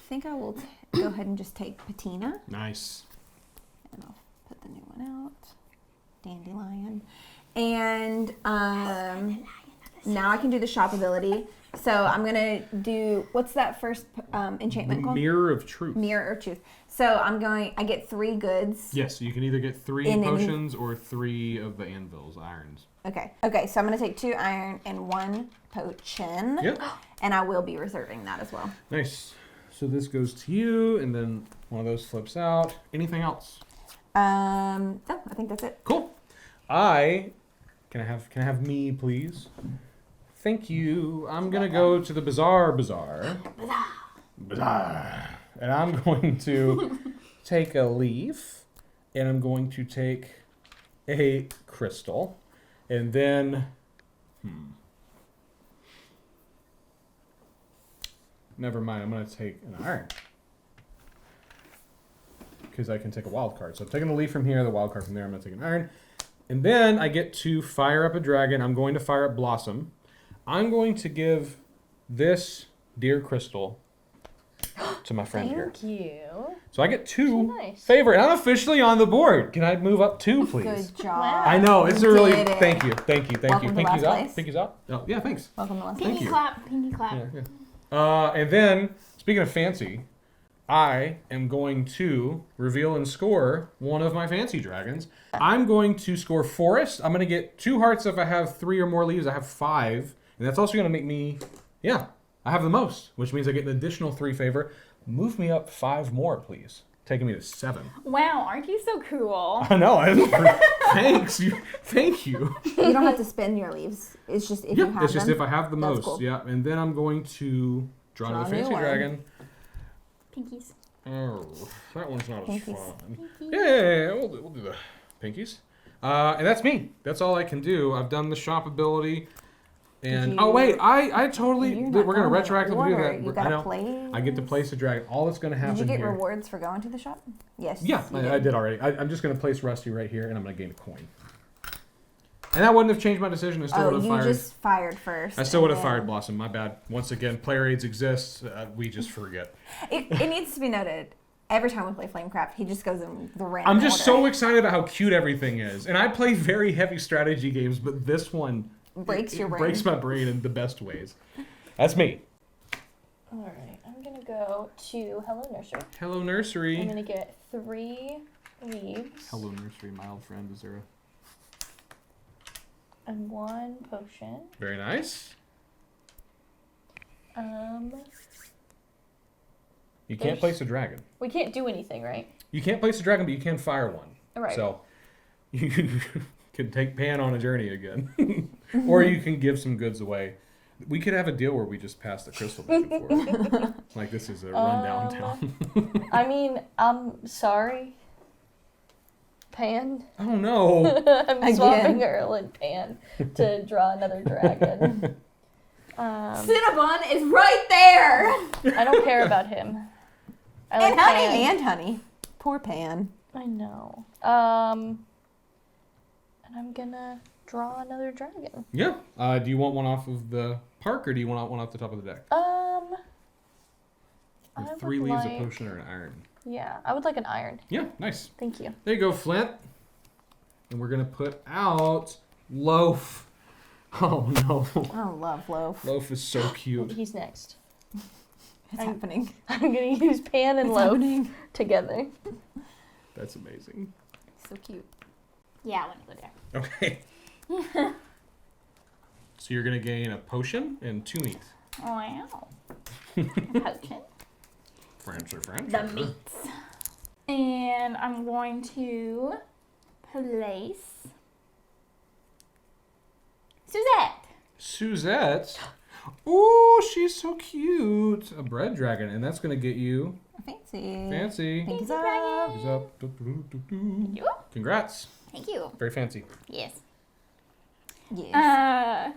think I will go ahead and just take patina, Nice. and I'll put the new one out. Dandelion. And now I can do the shop ability. So I'm gonna do, what's that first enchantment called? Mirror of Truth. Mirror of Truth. So I get 3 goods. Yes, you can either get 3 In any- potions or 3 of the anvils, irons. Okay. Okay, so I'm gonna take 2 iron and 1 potion. Yep. And I will be reserving that as well. Nice. So this goes to you, and then one of those flips out. Anything else? No, I think that's it. Cool. Can I have me, please? Thank you. I'm gonna go to the bazaar. And I'm going to take a leaf, and I'm going to take a crystal, and then never mind. I'm gonna take an iron because I can take a wild card. So I'm taking the leaf from here, the wild card from there. I'm gonna take an iron. And then I get to fire up a dragon. I'm going to fire up Blossom. I'm going to give this deer crystal to my friend here. Thank you. So I get 2 Nice. favorite. I'm officially on the board. Can I move up 2, please? Good job. Wow. I know, it's You a really, did it. thank you. Welcome to last place. Pinky's out. Oh, yeah, thanks. Welcome to last Thank Pinky you. clap, pinky clap. Yeah. And then, speaking of fancy, I am going to reveal and score one of my fancy dragons. I'm going to score Forest. I'm going to get 2 hearts if I have 3 or more leaves. I have 5. And that's also going to make me, I have the most, which means I get an additional 3 favor. Move me up 5 more, please. Taking me to 7. Wow, aren't you so cool? I know. Thanks. Thank you. You don't have to spend your leaves. It's just if you have It's just them. if I have the That's most. cool. Yeah. And then I'm going to draw Draw another a new fancy one. dragon. Pinkies. Oh, that one's not as Pinkies. fun. Yeah. We'll do the pinkies. And that's me. That's all I can do. I've done the shop ability. And Did oh you- wait, I totally. You're We're not gonna going in retroactively do order. that. You I gotta know. play. I get to place a dragon. All that's gonna happen Did you get here. rewards for going to the shop? Yes. Yeah, you I did already. I'm just gonna place Rusty right here, and I'm gonna gain a coin. And that wouldn't have changed my decision. I still would Oh, have you fired. just fired first. I still would have and then- fired Blossom. My bad. Once again, player aids exist. We just forget. It needs to be noted. Every time we play Flamecraft, he just goes in the random I'm just order. so excited about how cute everything is, and I play very heavy strategy games, but this one Breaks your brain. breaks my brain in the best ways. That's me. All right, I'm gonna go to Hello Nursery. Hello, I'm nursery. gonna get 3 leaves Hello, nursery. My old friend. Is there and 1 potion. very nice? You can't There's- place a dragon. We can't do anything, right? You can't place a dragon, but you can fire one. Right. So you can take Pan on a journey again, or you can give some goods away. We could have a deal where we just pass the crystal back and forth. Like this is a rundown town. I mean, I'm sorry, Pan. Oh no! I'm Again. swapping Earl and Pan to draw another dragon. Cinnabon is right there. I don't care about him. I like And honey, Pan. and honey. Poor Pan. I know. And I'm gonna draw another dragon. Yeah. Do you want one off of the park, or do you want one off the top of the deck? I With would 3 leaves, like- a potion, or an iron. Yeah, I would like an iron. Yeah, nice. Thank you. There you go, Flint. And we're gonna put out Loaf. Oh no, I love Loaf. Loaf is so cute. He's next. It's happening. I'm gonna use Pan and It's Loaf happening. together. That's amazing. So cute. Yeah, I want to go there. Okay. So you're gonna gain a potion and 2 meat. Wow. Potion. French or French? The meats. And I'm going to place Suzette. Suzette. Ooh, she's so cute. A bread dragon, and that's gonna get you Fancy. fancy. Pinkies Dragon. up. Thumbs up. Do-do-do-do-do. You? Congrats. Thank you. Very fancy. Yes. Yes.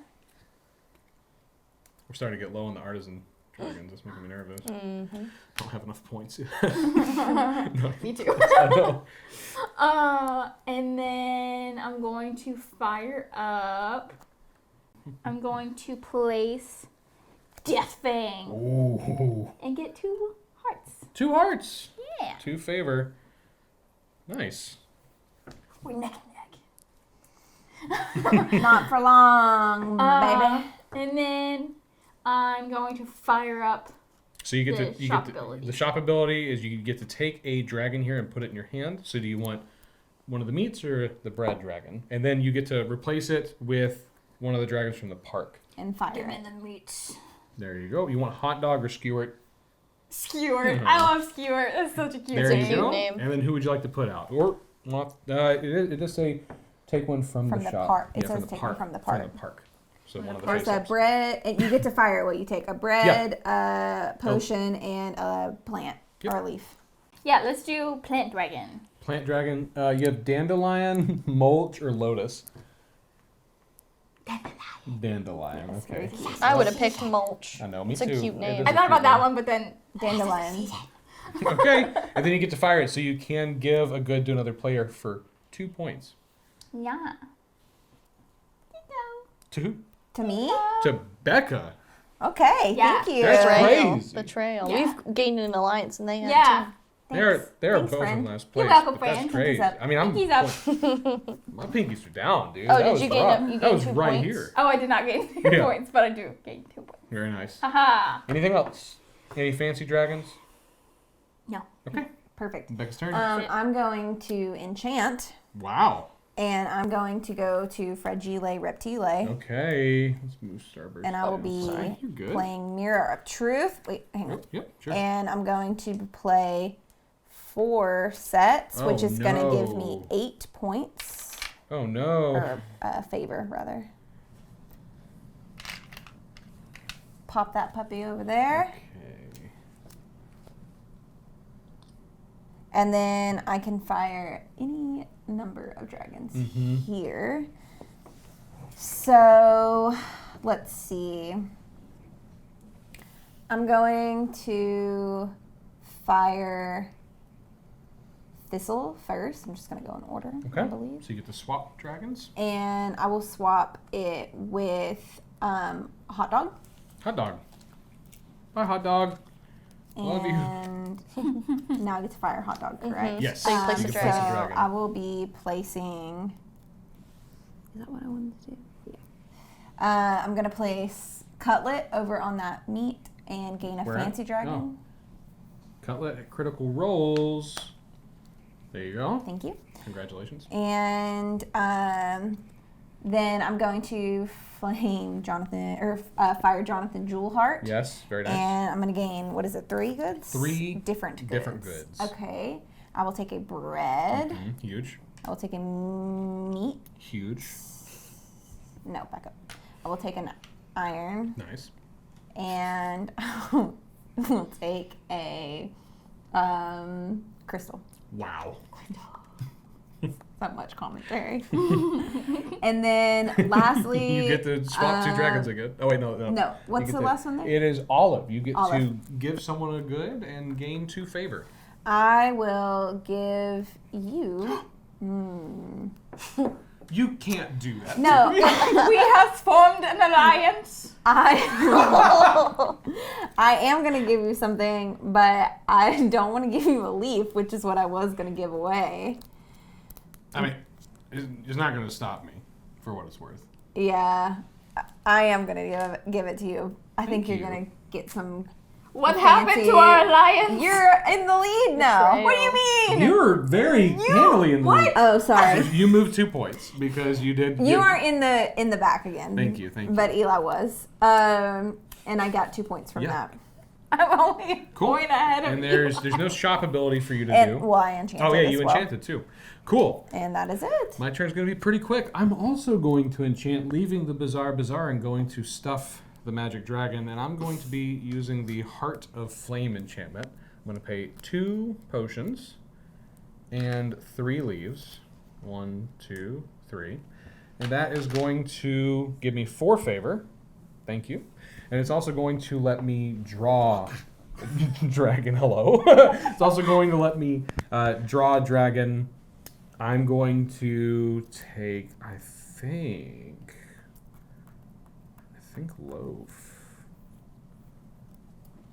We're starting to get low on the artisan dragons. That's making me nervous. Mm-hmm. I don't have enough points. Me too. I know. And then I'm going to fire up. I'm going to place Death Fang Ooh. and get 2 hearts. 2 hearts. Yeah. 2 favor. Nice. We're neck and neck. Not for long, baby. And then I'm going to fire up. So you get The to you shop get to, ability. the shop ability is you get to take a dragon here and put it in your hand. So do you want one of the meats or the bread dragon? And then you get to replace it with one of the dragons from the park. And fire Give me it. the meats. There you go. You want hot dog or skewert? Skewert. I love Skewert. That's such a cute There you cute go. name. And then who would you like to put out? Or it does say take one from From the the shop. park. It Yeah, says take one from the From park. the park. So one of the There's a face-ups. bread, and you get to fire what you take. A bread, a potion, and a plant Yep. or a leaf. Yeah, let's do Plant Dragon. Plant dragon. You have dandelion, mulch, or lotus. Dandelion. Yes, Okay. very cute. I would have picked mulch. I know. Me It's too. a cute It name. is I a thought cute about that name. one, but then Dandelion. Okay, and then you get to fire it, so you can give a good to another player for 2 points. Yeah. To who? To me? To Becca. Okay, Yeah. thank you. That's Betrayal. crazy. Betrayal. Yeah. We've gained an alliance and they have Yeah. They're Thanks, both friend. in last place. You're welcome, but that's friend. crazy. Pinkies up. I mean, I'm Pinkies up. my pinkies are down, dude. Oh, that did was you gain rough. you That gained was 2 right points? here. Oh, I did not gain 2 Yeah. points, but I do gain 2 points. Very nice. Haha. Anything else? Any fancy dragons? No. Okay. Perfect. Becca's turn. I'm going to enchant, Wow. and I'm going to go to Fragile Reptile, Okay. Let's move Starburst. and I will down. be Sorry, you're good. playing Mirror of Truth. Wait, hang on. Yep, sure. And I'm going to play 4 sets, which Oh, is going to give me no. 8 points, Oh no. or favor, rather. Pop that puppy over there. Okay. And then I can fire any number of dragons here. So let's see. I'm going to fire Thistle first. I'm just going to go in order, I Okay. believe. So you get to swap dragons. And I will swap it with Hot Dog. Hot dog. Bye, hot dog. Love you. And now I get to fire Hot Dog, correct? Yes. So you place You a can place a dragon. dragon. I will be placing. Is that what I wanted to do? Yeah. I'm gonna place Cutlet over on that meat and gain a Where at? fancy dragon. Cutlet at critical rolls. There you go. Thank you. Congratulations. And then I'm going to flame Jonathan or fire Jonathan Jewelheart. Yes, very nice. And I'm gonna gain, what is it, 3 goods? 3 different goods. different goods. Okay. I will take a bread. Huge. I will take a meat. Huge. No, back up. I will take an iron, Nice. and we'll take a crystal. Wow. Not much commentary. And then lastly, You get to swap 2 dragons again. Oh wait, no. No. What's You get the to- last one there? It is olive. You get to Olive. give someone a good and gain 2 favor. I will give you. You can't do that. No, We have formed an alliance. I am gonna give you something, but I don't want to give you a leaf, which is what I was gonna give away. I mean, it's not going to stop me, for what it's worth. Yeah, I am gonna give it to you. I think Thank you're you. gonna get some. What Fancy. happened to our alliance? You're in the lead now. What do you mean? You're very handily in the lead. Oh, sorry. You moved 2 points because you did. You are in the back again. Thank you, thank you. But Eli was, and I got 2 points from Yeah. that. I'm only Cool. going ahead of And you. there's no shop ability for you to And do. well, I enchanted. Oh yeah, as you well. enchanted too. Cool. And that is it. My turn's going to be pretty quick. I'm also going to enchant, leaving the bazaar and going to stuff the magic dragon, and I'm going to be using the Heart of Flame enchantment. I'm going to pay 2 potions and 3 leaves. 1, 2, 3. And that is going to give me 4 favor. Thank you. And it's also going to let me draw dragon. Hello. It's also going to let me draw a dragon. I'm going to take, I think loaf.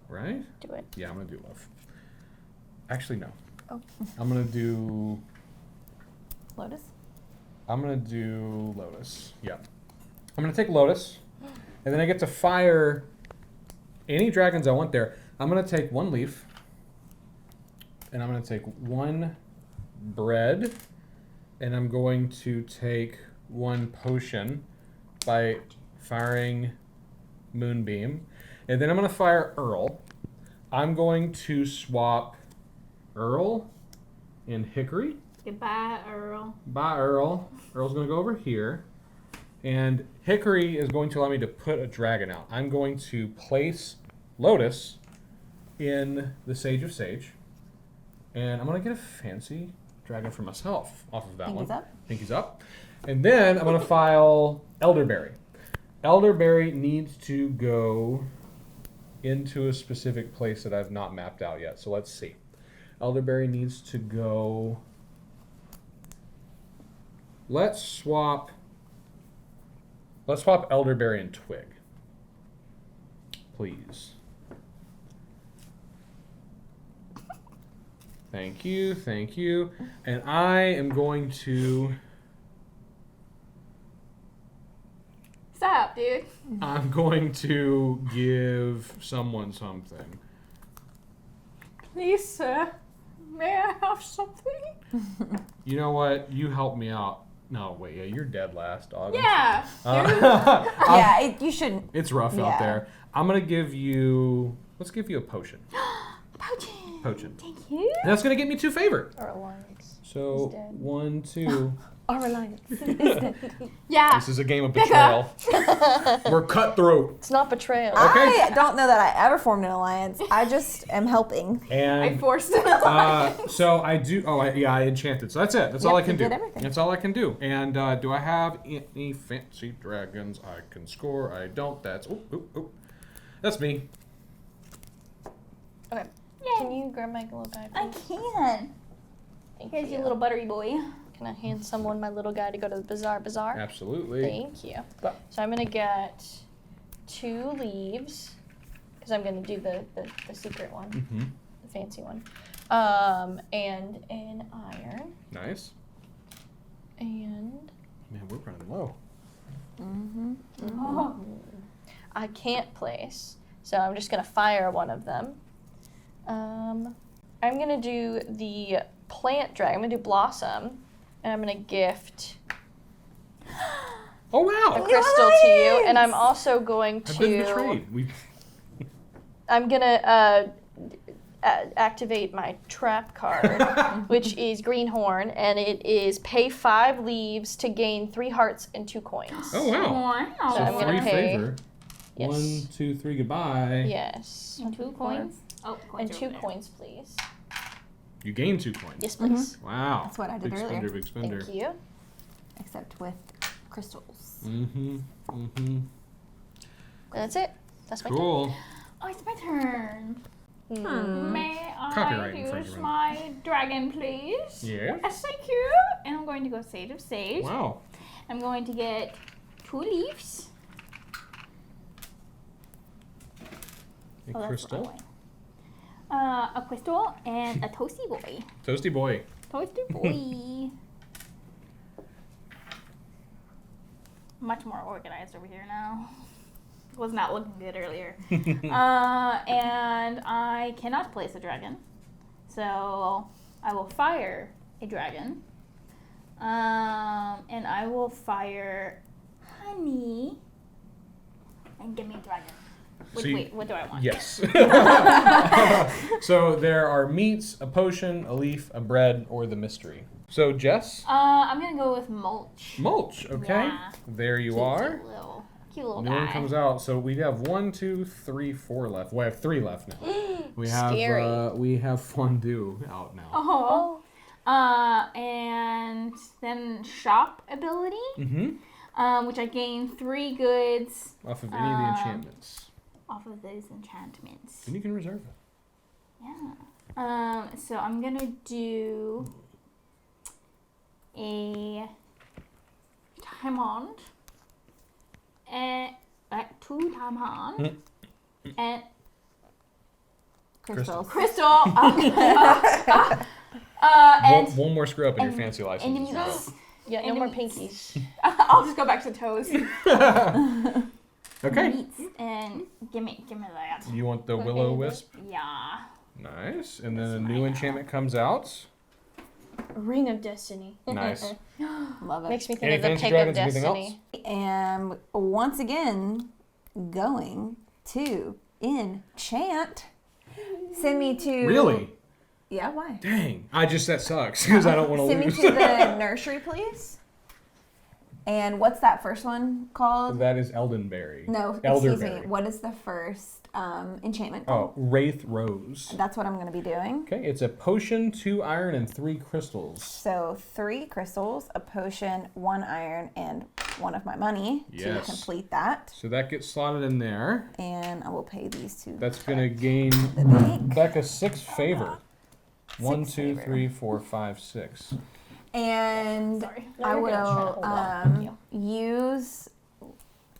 Right? Do it. Yeah, I'm going to do loaf. Actually, no. Oh. I'm going to do Lotus. Lotus. Yeah. I'm going to take Lotus, and then I get to fire any dragons I want there. I'm going to take 1 leaf, and I'm going to take 1 bread, and I'm going to take 1 potion by firing Moonbeam. And then I'm going to fire Earl. I'm going to swap Earl and Hickory. Goodbye, Earl. Bye, Earl. Earl's going to go over here. And Hickory is going to allow me to put a dragon out. I'm going to place Lotus in the Sage of Sage. And I'm going to get a fancy dragon for myself off of that Pinkies one. up. Pinkies up. And then I'm going to file Elderberry. Elderberry needs to go into a specific place that I've not mapped out yet. So let's see. Elderberry needs to go let's swap elderberry and twig. Please. Thank you, thank you. And I am going to Stop, dude. I'm going to give someone something. Please, sir. May I have something? You know what? You help me out. No, wait, yeah, you're dead last, dog. Yeah. Yeah, you shouldn't. It's rough out Yeah. there. I'm gonna give you. Let's give you a potion. Potion. Potion. Thank you. And that's gonna get me 2 favor. Our alliance. So He's dead. 1, 2. Our alliance. Yeah. This is a game of betrayal. We're cutthroat. It's not betrayal. Okay. I don't know that I ever formed an alliance. I just am helping. I And forced it. so I do. Oh, I enchanted. So that's it. That's all I Yep, can you do. did everything. That's all I can do. And do I have any fancy dragons I can score? I don't. That's. Oh. That's me. Okay. Can you grab my little guy, I please? can. Thank Here's you. your little buttery boy. Can I hand someone my little guy to go to the bazaar? Absolutely. Thank you. But- So I'm gonna get 2 leaves because I'm gonna do the secret one, Mm-hmm. the fancy one, and an iron, Nice. and Man, we're running low. Oh. I can't place, so I'm just gonna fire one of them. I'm gonna do the plant dragon. I'm gonna do Blossom, and I'm gonna gift Oh a wow! crystal to you, and I'm also going I've been to. betrayed. I'm gonna activate my trap card, which is Greenhorn, and it is pay 5 leaves to gain 3 hearts and 2 coins. Oh wow! Wow. So I'm So gonna 3 pay- favor. Yes. 1, 2, 3. Goodbye. Yes. And 2 coins. Oh, coins And are 2 over there. coins, please. You gain 2 coins. Yes, please. Wow. That's what I did big earlier. Spender, big spender. Thank you. Except with crystals. Mm-hmm. Mm-hmm. That's it. That's my turn. Cool. Oh, it's my turn. Hmm. May I Copyright infringement. use my dragon, please? Yeah. Yes, thank you. And I'm going to go Sage of Sage. Wow. I'm going to get 2 leaves. A Oh, that's crystal. the wrong way. A crystal and a toasty boy. Toasty boy. Toasty boy. Much more organized over here now. Was not looking good earlier. And I cannot place a dragon. So I will fire a dragon. And I will fire Honey. And give me a dragon. So you- Wait, what do I want? Yes. So there are meats, a potion, a leaf, a bread, or the mystery. So Jess, I'm gonna go with mulch. mulch. Okay. Yeah. There you Cute, are. Cute little New guy. one comes out. So we have 1, 2, 3, 4 left. We have 3 left now. Scary. We have fondue out now. Oh. And then shop ability, Mm-hmm. which I gain 3 goods Off of any of the enchantments. off of those enchantments. And you can reserve it. Yeah. So I'm gonna do a diamond and 2 diamond and Crystals. crystal. And One more screw up and your and- fancy and license is out. meats. Yeah, no And more meats. pinkies. I'll just go back to toes. Okay. Meats and give me that. You want the Okay, willow but- wisp? Yeah. Nice. And then a That's new mine enchantment comes out. Ring of Destiny. Nice. Love it. Makes me think Any of the fancy Pig dragons? of Anything Destiny. Am once again going to enchant. Send me to. Really? Yeah, why? Dang. That sucks because I don't want to Send me lose. to the nursery, please. And what's that first one called? That is Eldenberry. No, excuse me. Elderberry. What is the first enchantment Oh, called? Wraith Rose. That's what I'm going to be doing. Okay, it's a potion, 2 iron, and 3 crystals. So 3 crystals, a potion, 1 iron, and 1 of my money to Yes. complete that. So that gets slotted in there. And I will pay these two. That's going to gain the bank. Becca 6 favor. 1, 2, favor. 3, 4, 5, 6. And Sorry. No, I you're good. will Hold on. Thank you. use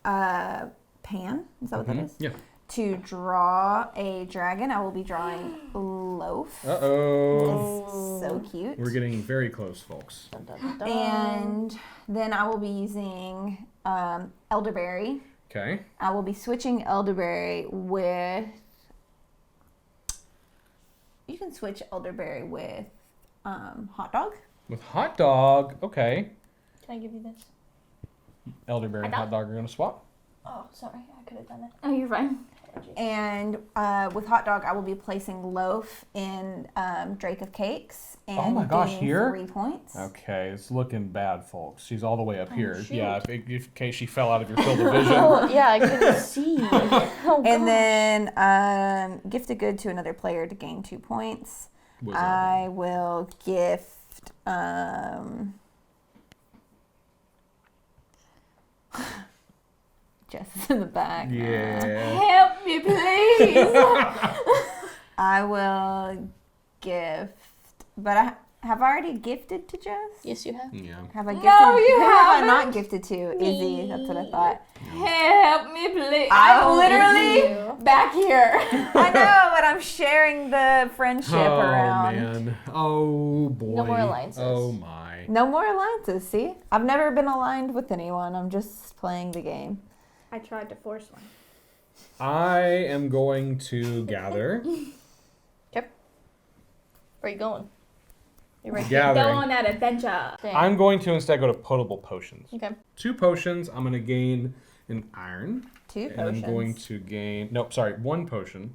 pan. Is that what that is? Yeah. To draw a dragon, I will be drawing Loaf. Uh-oh. So cute. We're getting very close, folks. Dun, dun, dun. And then I will be using elderberry. Okay. I will be switching elderberry with. You can switch elderberry with hot dog. With hot dog, okay. Can I give you this? Elderberry and hot dog are gonna swap. Oh, sorry. I could have done it. Oh, you're fine. And with hot dog, I will be placing Loaf in Drake of Cakes. And Oh my gosh, gaining here? 3 points. Okay, it's looking bad, folks. She's all the way up here. shoot. Yeah, if in case she fell out of your field of vision. Oh, yeah, I couldn't see. Oh, And gosh. then gift a good to another player to gain 2 points. What does that I will gift. Jess is in the back. mean? Yeah. Help me, please. I will gift. But have I already gifted to Jess? Yes, you have. Yeah. Have I No, gifted? you Who have I haven't. not gifted to? Izzy. That's what I thought. Help me, please. I'll I'm give literally back here. I know, but I'm sharing the friendship Oh around. man. Oh boy. No more alliances. Oh my. No more alliances, see? I've never been aligned with anyone. I'm just playing the game. I tried to force one. I am going to gather. Where are you going? You're right Go Gathering. on that adventure. there. I'm going to instead go to potable potions. Okay. 2 potions. I'm going to gain an iron. 2 And potions. I'm going to gain. Nope, sorry, 1 potion.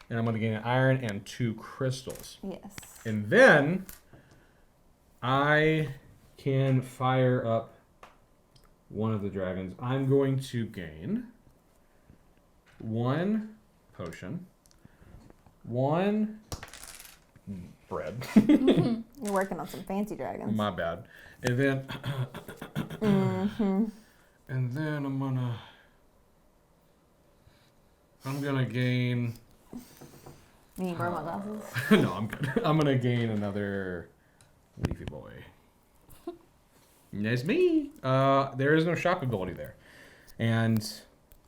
And I'm going to gain an iron and 2 crystals. Yes. And then I can fire up one of the dragons. I'm going to gain 1 potion, 1 bread. You're working on some fancy dragons. My bad. And then and then I'm gonna gain You need to borrow my glasses? no, I'm good. I'm gonna gain another leafy boy. That's me. There is no shop ability there. And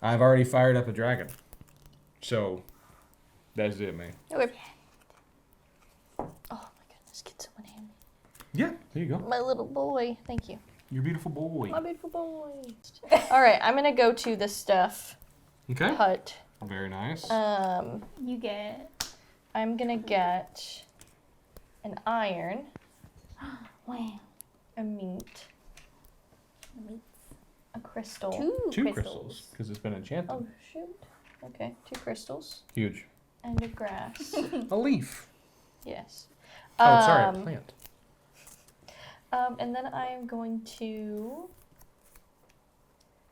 I've already fired up a dragon. So that's it, man. Okay. Oh my goodness, get someone handy. Yeah, there you go. My little boy. Thank you. Your beautiful boy. My beautiful boy. All right, I'm gonna go to the stuff Okay. hut. Very nice. You get. I'm gonna get an iron, Wow. a meat, a crystal. 2 crystals, because it's been enchanted. Oh shoot. Okay, 2 crystals Huge. and a grass. A leaf. Yes. Oh, sorry, a plant. And then I am going to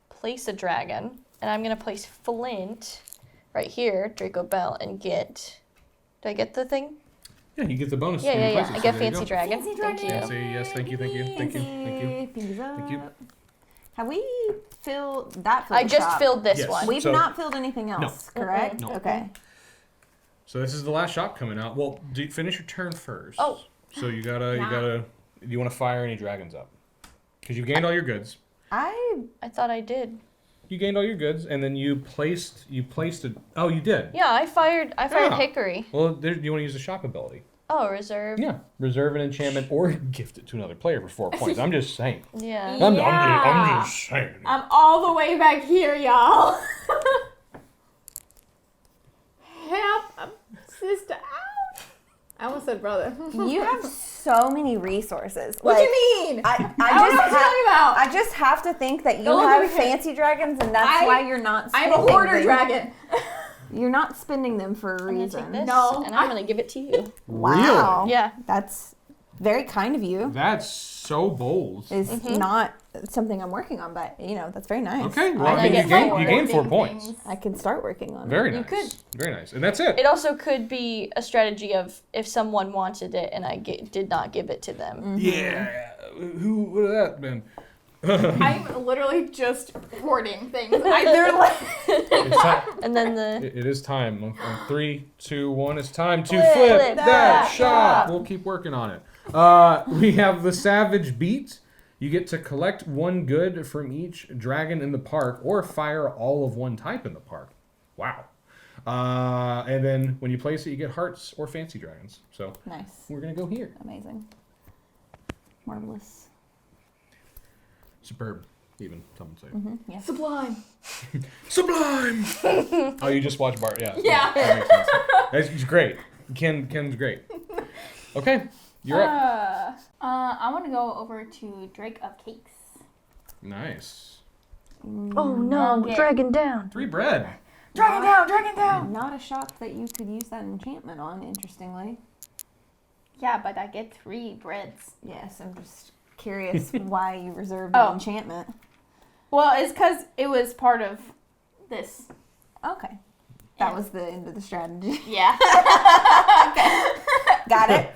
place a dragon, and I'm gonna place Flint right here, Draco Bell, and get. Do I get the thing? Yeah, you get the bonus. Yeah, when yeah, you yeah. place it, I so get there you Fancy go. Dragon. Fancy Thank dragon. you. Fancy, yes, thank you, thank you, thank you, thank you. Fingers up. Thank you. Have we filled that? I just shop? filled this Yes. one. We've So- not filled anything else, correct? No. Okay. So this is the last shop coming out. Well, finish your turn first. Oh. So you want to fire any dragons up? Because you gained all your goods. I I thought I did. You gained all your goods, and then you placed a. Oh, you did. Yeah, I fired Yeah. Hickory. Well, you want to use the shop ability. Oh, reserve. Yeah, reserve an enchantment or gift it to another player for 4 points. I'm just saying. Yeah. I'm just saying. I'm all the way back here, y'all. Help, sister, out. I almost said brother. you have so many resources. What Like, do you mean? I I don't know just what you're talking about. I just have to think that you Don't look have over here. fancy dragons, and that's I- why you're not. I'm a spending hoarder them. dragon. You're not spending them for a I'm gonna reason. take this, No, and I'm gonna give it to you. Wow. Yeah. That's very kind of you. That's so bold. It's not something I'm working on, but that's very nice. Okay, well, I I mean, get you gained 4 hoarding points. things. I can start working on it. Very nice. could. Very nice. And that's it. It also could be a strategy of if someone wanted it and I did not give it to them. Yeah. Who would have that been? I'm literally just hoarding things. They're like, It's time. And then the It is time. On 3, 2, 1, it's time to Flip flip that that shop. shop. We'll keep working on it. We have the Savage Beat. You get to collect one good from each dragon in the park or fire all of one type in the park. Wow. And then when you place it, you get hearts or fancy dragons. So Nice. we're going to go here. Amazing. Marvelous. Superb, even, some would say. Yeah. Sublime. Sublime! Oh, you just watched Bart, yeah. Yeah. That makes sense. That's great. Ken's great. Okay, you're up. I want to go over to Drake of Cakes. Nice. Oh no, Okay. dragon down. 3 bread. Dragon down, dragon down. Not a shop that you could use that enchantment on, interestingly. Yeah, but I get 3 breads. Yes, I'm just curious why you reserved Oh. an enchantment. Well, it's because it was part of this. Okay. That was the end of the strategy. Yeah. Got it.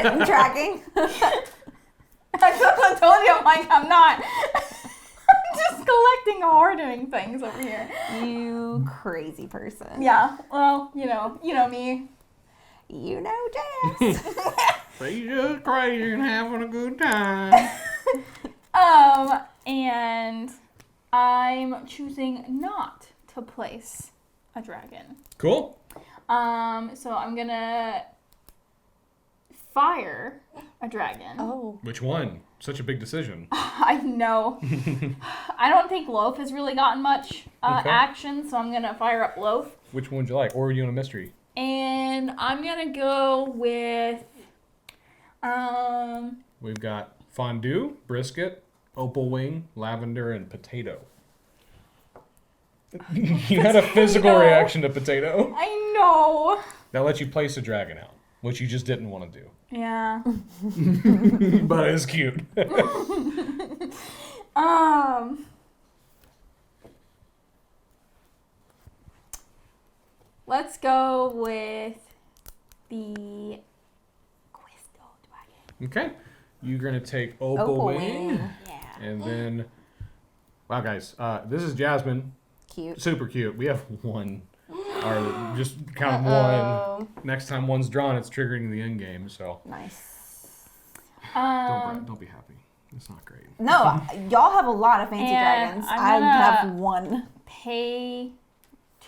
I'm tracking. I told you, I'm like, I'm not. I'm just collecting hardening things over here. You crazy person. Yeah, well, you know me. You know Jess. They just crazy and having a good time. And I'm choosing not to place a dragon. Cool. So I'm gonna fire a dragon. Oh. Which one? Such a big decision. I know. I don't think Loaf has really gotten much Okay. action, so I'm gonna fire up Loaf. Which one would you like? Or are you in a mystery? And I'm gonna go with We've got fondue, brisket, opal wing, lavender, and potato. You had a physical Potato. reaction to potato. I know. That lets you place a dragon out, which you just didn't want to do. Yeah. But it's cute. Let's go with the Crystal Dragon. Okay. You're going to take opal wing. Yeah. And then, wow, guys, this is Jasmine. Cute. Super cute. We have one. Or just count Uh-oh. one. Next time one's drawn, it's triggering the end game. So Nice. don't be happy. It's not great. No, y'all have a lot of fancy And dragons. I'm I gonna- have one. Pay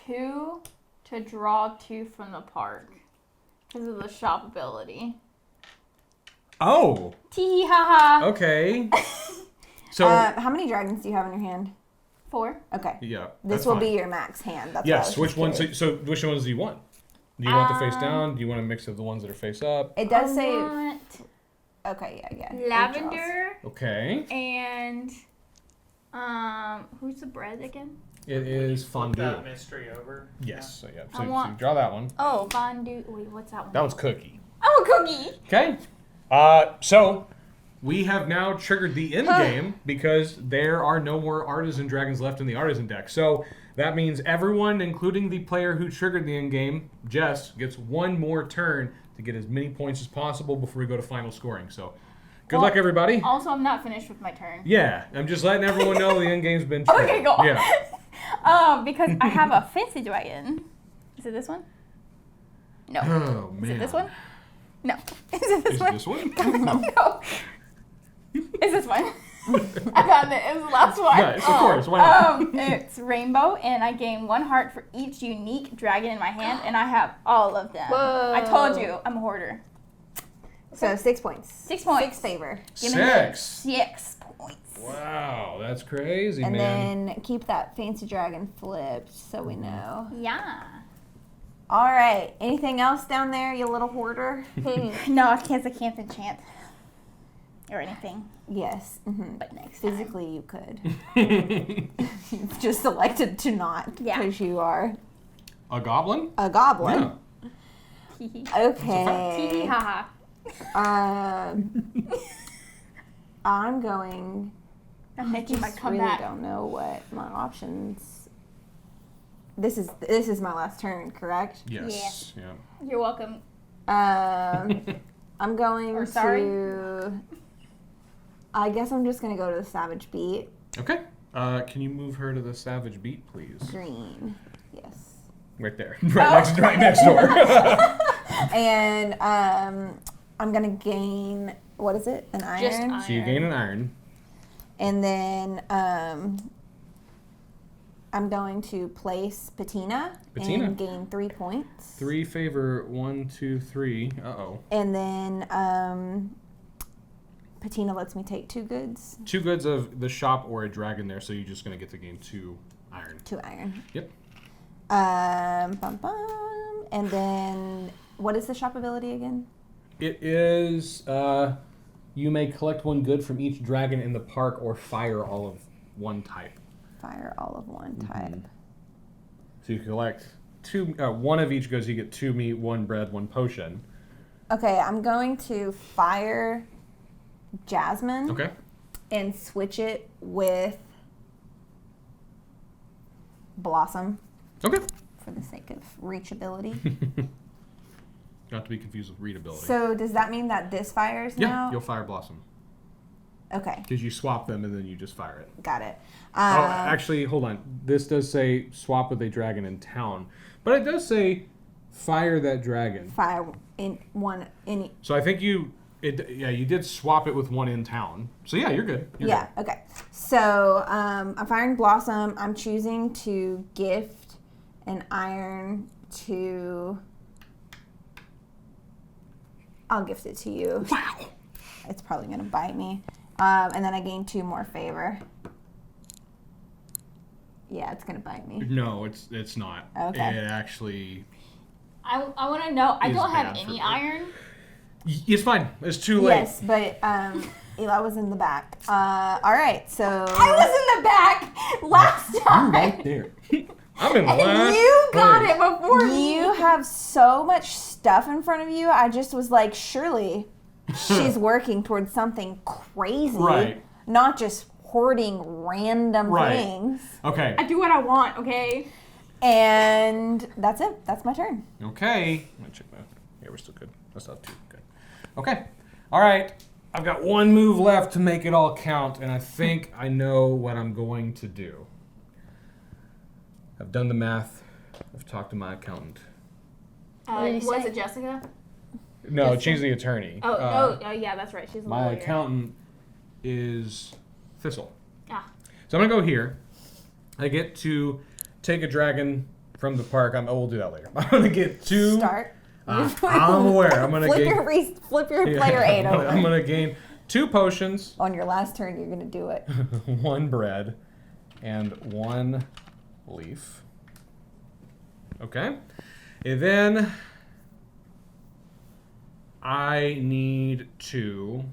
2 to draw 2 from the park because of the shop ability. Oh, Tee ha ha. okay. So How many dragons do you have in your hand? 4. Okay. yeah, This that's will fine. be your max hand. That's Yes. what I was Which just ones? curious. So which ones do you want? Do you want the face down? Do you want a mix of the ones that are face up? It does say. want Okay, yeah. It draws. lavender Okay. and who's the bread again? It is Flip fondue. that mystery over. Yes. So yeah. I So you want- draw that one. Oh. Fondue. Wait, what's that one? That one's cookie. Oh, cookie. Okay. So we have now triggered the end game because there are no more artisan dragons left in the artisan deck. So that means everyone, including the player who triggered the end game, Jess, gets one more turn to get as many points as possible before we go to final scoring. So good luck, everybody. Also, I'm not finished with my turn. Yeah, I'm just letting everyone know the end game's been triggered. Okay, go. Yeah. Because I have a fancy dragon. Is it this one? No. Oh man. Is it this one? No. Is it this Is one? it this one? No. Is this one? I got it. It was the last one. Nice, of course. Why not? It's rainbow, and I gain 1 heart for each unique dragon in my hand, and I have all of them. Whoa. I told you, I'm a hoarder. So 6 points. 6 points. 6 favor. Give me the 6. 6 points. Wow, that's crazy, And man. then keep that fancy dragon flipped so we know. Yeah. All right. Anything else down there, you little hoarder? No, I can't enchant or anything. Yes. But next time. Physically, you could. You've just elected to not Yeah. because you are A goblin? a goblin. Yeah. Tee hee Okay. ha I'm going. I'm making my Just really comeback. don't know what my options. This is my last turn, correct? Yes. Yeah. You're welcome. I'm going Or sorry. to. I guess I'm just gonna go to the Savage Beat. Okay. Can you move her to the Savage Beat, please? Green. Yes. Right there. Right next door. And I'm gonna gain what is it? An iron? Just iron. So you gain an iron. And then I'm going to place Patina and gain 3 points. 3 favor, 1, 2, 3. Uh-oh. And then Patina lets me take 2 goods. 2 goods of the shop or a dragon there, so you're just going to get to gain 2 iron. 2 iron. Yep. Bum, bum. And then, what is the shop ability again? It is, you may collect 1 good from each dragon in the park or fire all of 1 type. Fire all of 1 type. So you collect 1 of each goods, you get 2 meat, 1 bread, 1 potion. Okay, I'm going to fire Jasmine. Okay. And switch it with Blossom. Okay. For the sake of reachability. Not to be confused with readability. So does that mean that this fires now? Yeah, you'll fire Blossom. Okay. Because you swap them and then you just fire it. Got it. Actually, hold on. This does say swap with a dragon in town. But it does say fire that dragon. Fire in one in. So I think you did swap it with 1 in town. So yeah, you're good. You're Yeah. good. Okay. So I'm firing Blossom. I'm choosing to gift an iron to. I'll gift it to you. Wow. It's probably gonna bite me. And then I gain 2 more favor. Yeah, it's gonna bite me. No, it's not. Okay. It actually. I want to know. I Is don't have bad for any me. iron. It's fine. It's too late. Yes, but Eli was in the back. All right, so I was in the back last time. Right there. I'm in the last. You got place. it before me. you have so much stuff in front of you. I just was like, surely she's working towards something crazy, Right. not just hoarding random Right. things. Okay. I do what I want, okay? And that's it. That's my turn. Okay. I'm gonna check that. Yeah, we're still good. That's not too good. Okay. All right. I've got 1 move left to make it all count, and I think I know what I'm going to do. I've done the math. I've talked to my accountant. did he Was say? it Jessica? No, Yes, she's the attorney. Oh, yeah, that's right. She's a My lawyer. accountant is Thistle. Ah. So I'm gonna go here. I get to take a dragon from the park. We'll do that later. I'm gonna get 2. Start. I'm aware. I'm gonna flip your player 8 over. I'm gonna gain 2 potions, On your last turn, you're gonna do it. 1 bread, and 1 leaf. Okay. And then I need to.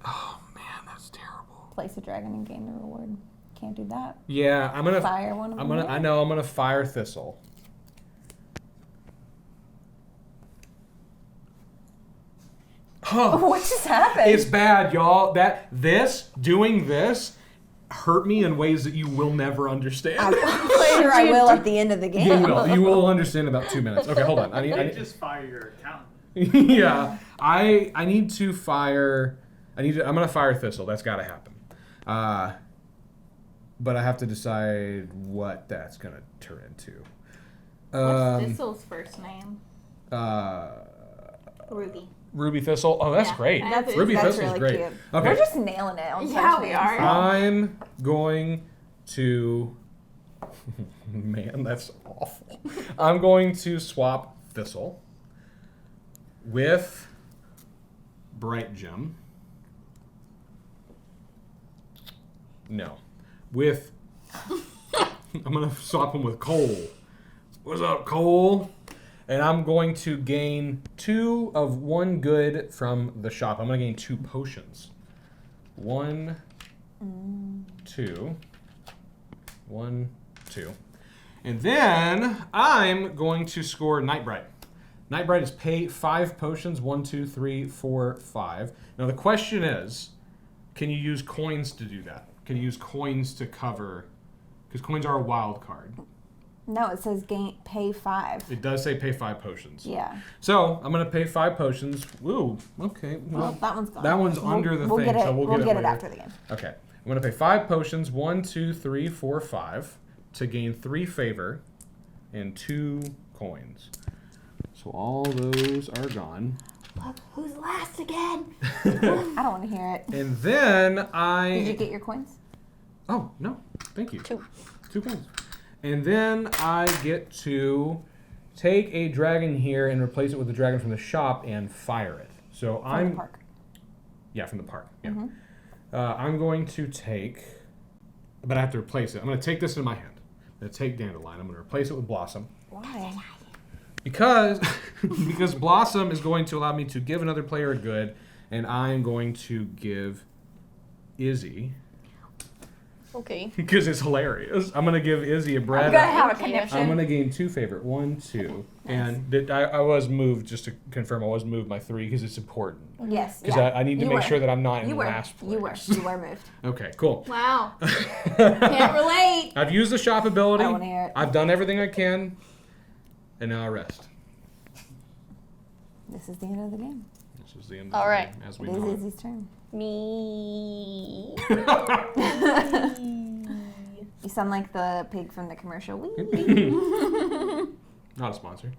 Oh man, that's terrible. Place a dragon and gain the reward. Can't do that. Yeah, I'm gonna Fire one of them. I know I'm gonna fire Thistle. Oh, What just happened? it's bad, y'all. Doing this hurt me in ways that you will never understand. I'm sure I will at the end of the game. You will understand in about 2 minutes. Okay, hold on. I You need just fire your accountant. yeah. I need to fire. I'm gonna fire Thistle. That's got to happen. But I have to decide what that's gonna turn into. What's Thistle's first name? Ruby. Ruby Thistle. Oh, that's Yeah. great. That's- Ruby That's Thistle's really great. cute. Okay. We're just nailing it. On Yeah, first we names. are. I'm going to. Man, that's awful. I'm going to swap Thistle with Bright Gem. No. With. I'm going to swap him with Cole. What's up, Cole? And I'm going to gain 2 of 1 good from the shop. I'm going to gain 2 potions. 1, 2. 1, 2. And then I'm going to score Nightbright. Nightbright is pay 5 potions. 1, 2, 3, 4, 5. Now the question is, can you use coins to do that? Can you use coins to cover? Because coins are a wild card. No, it says pay 5. It does say pay 5 potions. Yeah. So I'm gonna pay 5 potions. Woo. Okay. Well, that one's gone. That one's under the we'll thing, Get it, so we'll get it later. after the game. Okay. I'm gonna pay 5 potions. 1, 2, 3, 4, 5 to gain 3 favor and 2 coins. So all those are gone. Look, who's last again? I don't want to hear it. And then Did you I... get your coins? Oh, no. Thank you. 2. 2 points. And then I get to take a dragon here and replace it with a dragon from the shop and fire it. So From I'm... the park. Yeah, from the park. Yeah. Mm-hmm. I'm going to take... But I have to replace it. I'm going to take this in my hand. I'm going to take Dandelion. I'm going to replace it with Blossom. Why? Because because Blossom is going to allow me to give another player a good, and I'm going to give Izzy, Okay. because it's hilarious. I'm going to give Izzy a bread. I'm gonna have a Thank you. conniption. I'm going to gain 2 favorite. 1, 2. And I was moved, just to confirm, I was moved by 3 because it's important. Yes. Because Yeah. I need to You make were. sure that I'm not in You were. last place. You were moved. Okay, cool. Wow. Can't relate. I've used the shop ability. I don't wanna hear it. I've done everything I can. And now I rest. This is the end of the game. This is the end of All the right. game, as It we is know it. Izzy's turn. Me. You sound like the pig from the commercial. Wee. Not a sponsor.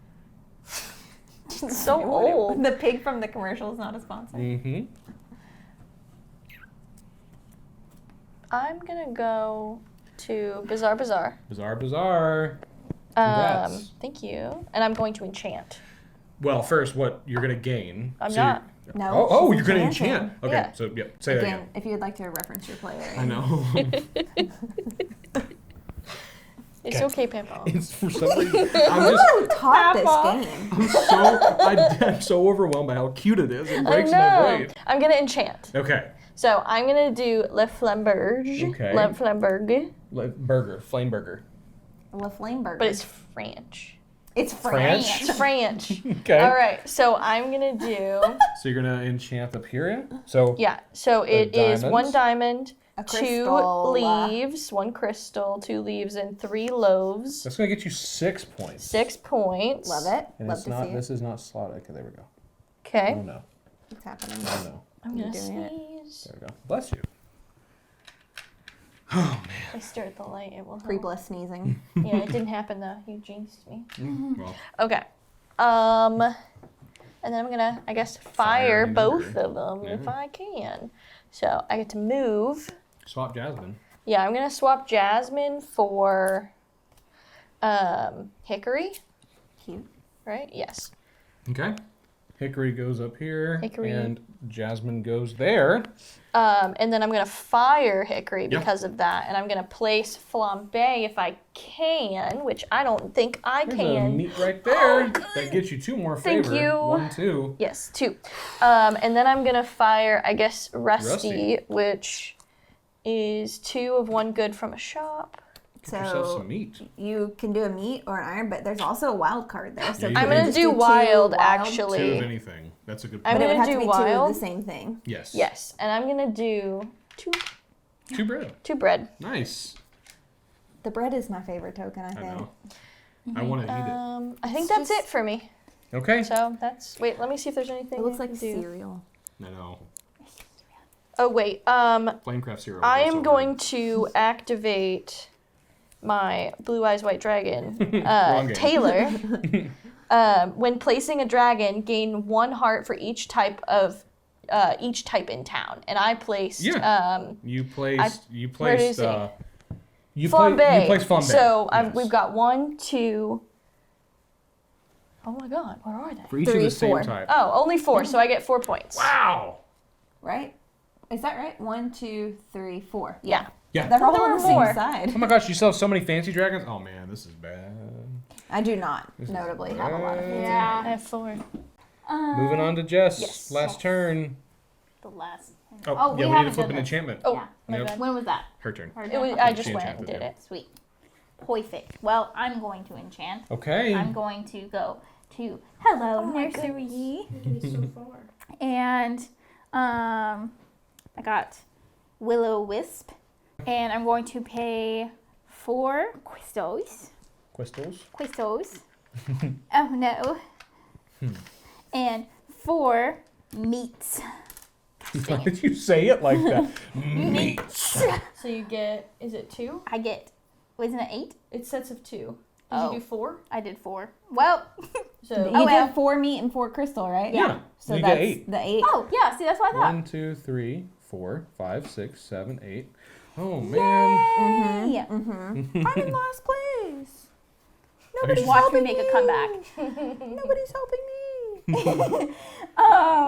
So old. The pig from the commercial is not a sponsor. Mm-hmm. I'm gonna go to Bizarre Bazaar. Bizarre. Congrats. Thank you. And I'm going to enchant. Well, first, what you're going to gain. I'm so not. No, Oh, she's you're going to enchanting. enchant. Okay, Yeah. so, say that Again, again. if you'd like to reference your player. I know. It's Okay. okay, Pampa. It's for some reason. I'm Taught Papa. this game. I'm so overwhelmed by how cute it is. It I breaks my know. brain. I'm gonna enchant. Okay. So I'm gonna do Le Flamberge. Okay. Le Flamberge. Flame burger. La Flame Burger. But it's French. it's French. French. It's French. Okay. All right. So I'm gonna do. So you're going to enchant up here, yeah? So Yeah. So it is diamonds. 1 diamond, A 2 crystal. leaves, 1 crystal, 2 leaves, and 3 loaves. that's going to get you 6 points. 6 points. Love it. And Love it's to not, see it. this is not slotted. Okay, there we go. Okay. Oh, no. It's happening. Oh, no. I'm You're gonna doing it. sneeze. There we go. Bless you. Oh, man. If I stare at the light, it will help. Pre-bless sneezing. Yeah, it didn't happen though. You jinxed me. Well, Okay. And then I'm gonna, I guess, fire Fire both either. of them if Yeah. I can. So I get to move. swap Jasmine. Yeah, I'm gonna swap Jasmine for Hickory, Cute. right? Yes. Okay. Hickory goes up here. Hickory. And Jasmine goes there. And then I'm gonna fire Hickory Yeah. because of that, and I'm gonna place Flambe if I can, which I don't think I There's a can. meat right there. That gets you 2 more Thank favor. you. 1, 2. Yes, 2. And then I'm gonna fire, I guess, Rusty, Rusty. which is 2 of 1 good from a shop. Get yourself So some meat. you can do a meat or an iron, but there's also a wild card there. So Yeah, you can I'm can gonna just do two wild, 2 actually. of anything. That's a good I'm point. But it would gonna have to do be two of wild. the same thing. Yes. Yes, and I'm gonna do 2 bread. 2 bread. Nice. The bread is my favorite token, I I think. know. I want to eat I think It's that's just- it for me. it. Okay. So that's, wait, let me see if there's anything It looks I like can do. cereal. I know. Oh, wait, Flamecraft cereal. I goes am over. going to activate my Blue Eyes White Dragon, Wrong game. Taylor. When placing a dragon, gain 1 heart for each type in town, and I placed You placed. You where is placed. he? You Flambe. placed Flambe. So Yes. we've got 1, 2. Oh my God, where are they? For each 3, of the same 4. type. Oh, only 4, so I get 4 points. Wow. Right? Is that right? 1, 2, 3, 4. Yeah. Yeah. They're all there on were the same more. side. Oh my gosh, you still have so many fancy dragons? Oh man, this is bad. I do not, This is notably, have a lot of bad. fancy. I Yeah. have 4. Moving on to Jess. Yes. Last turn. The last. Oh, Oh, yeah, we we need to haven't flip done an this. enchantment. Oh, Yeah. my Yep. bad. When was that? Her turn. Or It was, did- I okay, just She went and enchanted did it. it. Sweet. Perfect. Well, I'm going to enchant. Okay. I'm going to go to Hello Oh my Nursery. And I got Willow Wisp. And I'm going to pay 4 crystals. Crystals. Crystals. Oh no. And 4 meats. Why did you say it like that? Meats. So you get, is it 2? I get, wasn't it 8? It's sets of 2. Did Oh. you do 4? I did 4. Well, So You Oh, well. did 4 meat and 4 crystal, right? Yeah. So You that's get 8. the 8. oh yeah. See, that's what I thought. 1, 2, 3, 4, 5, 6, 7, 8. Oh man. Yay! I'm in last place. Nobody's Watch me make a comeback. Nobody's helping me.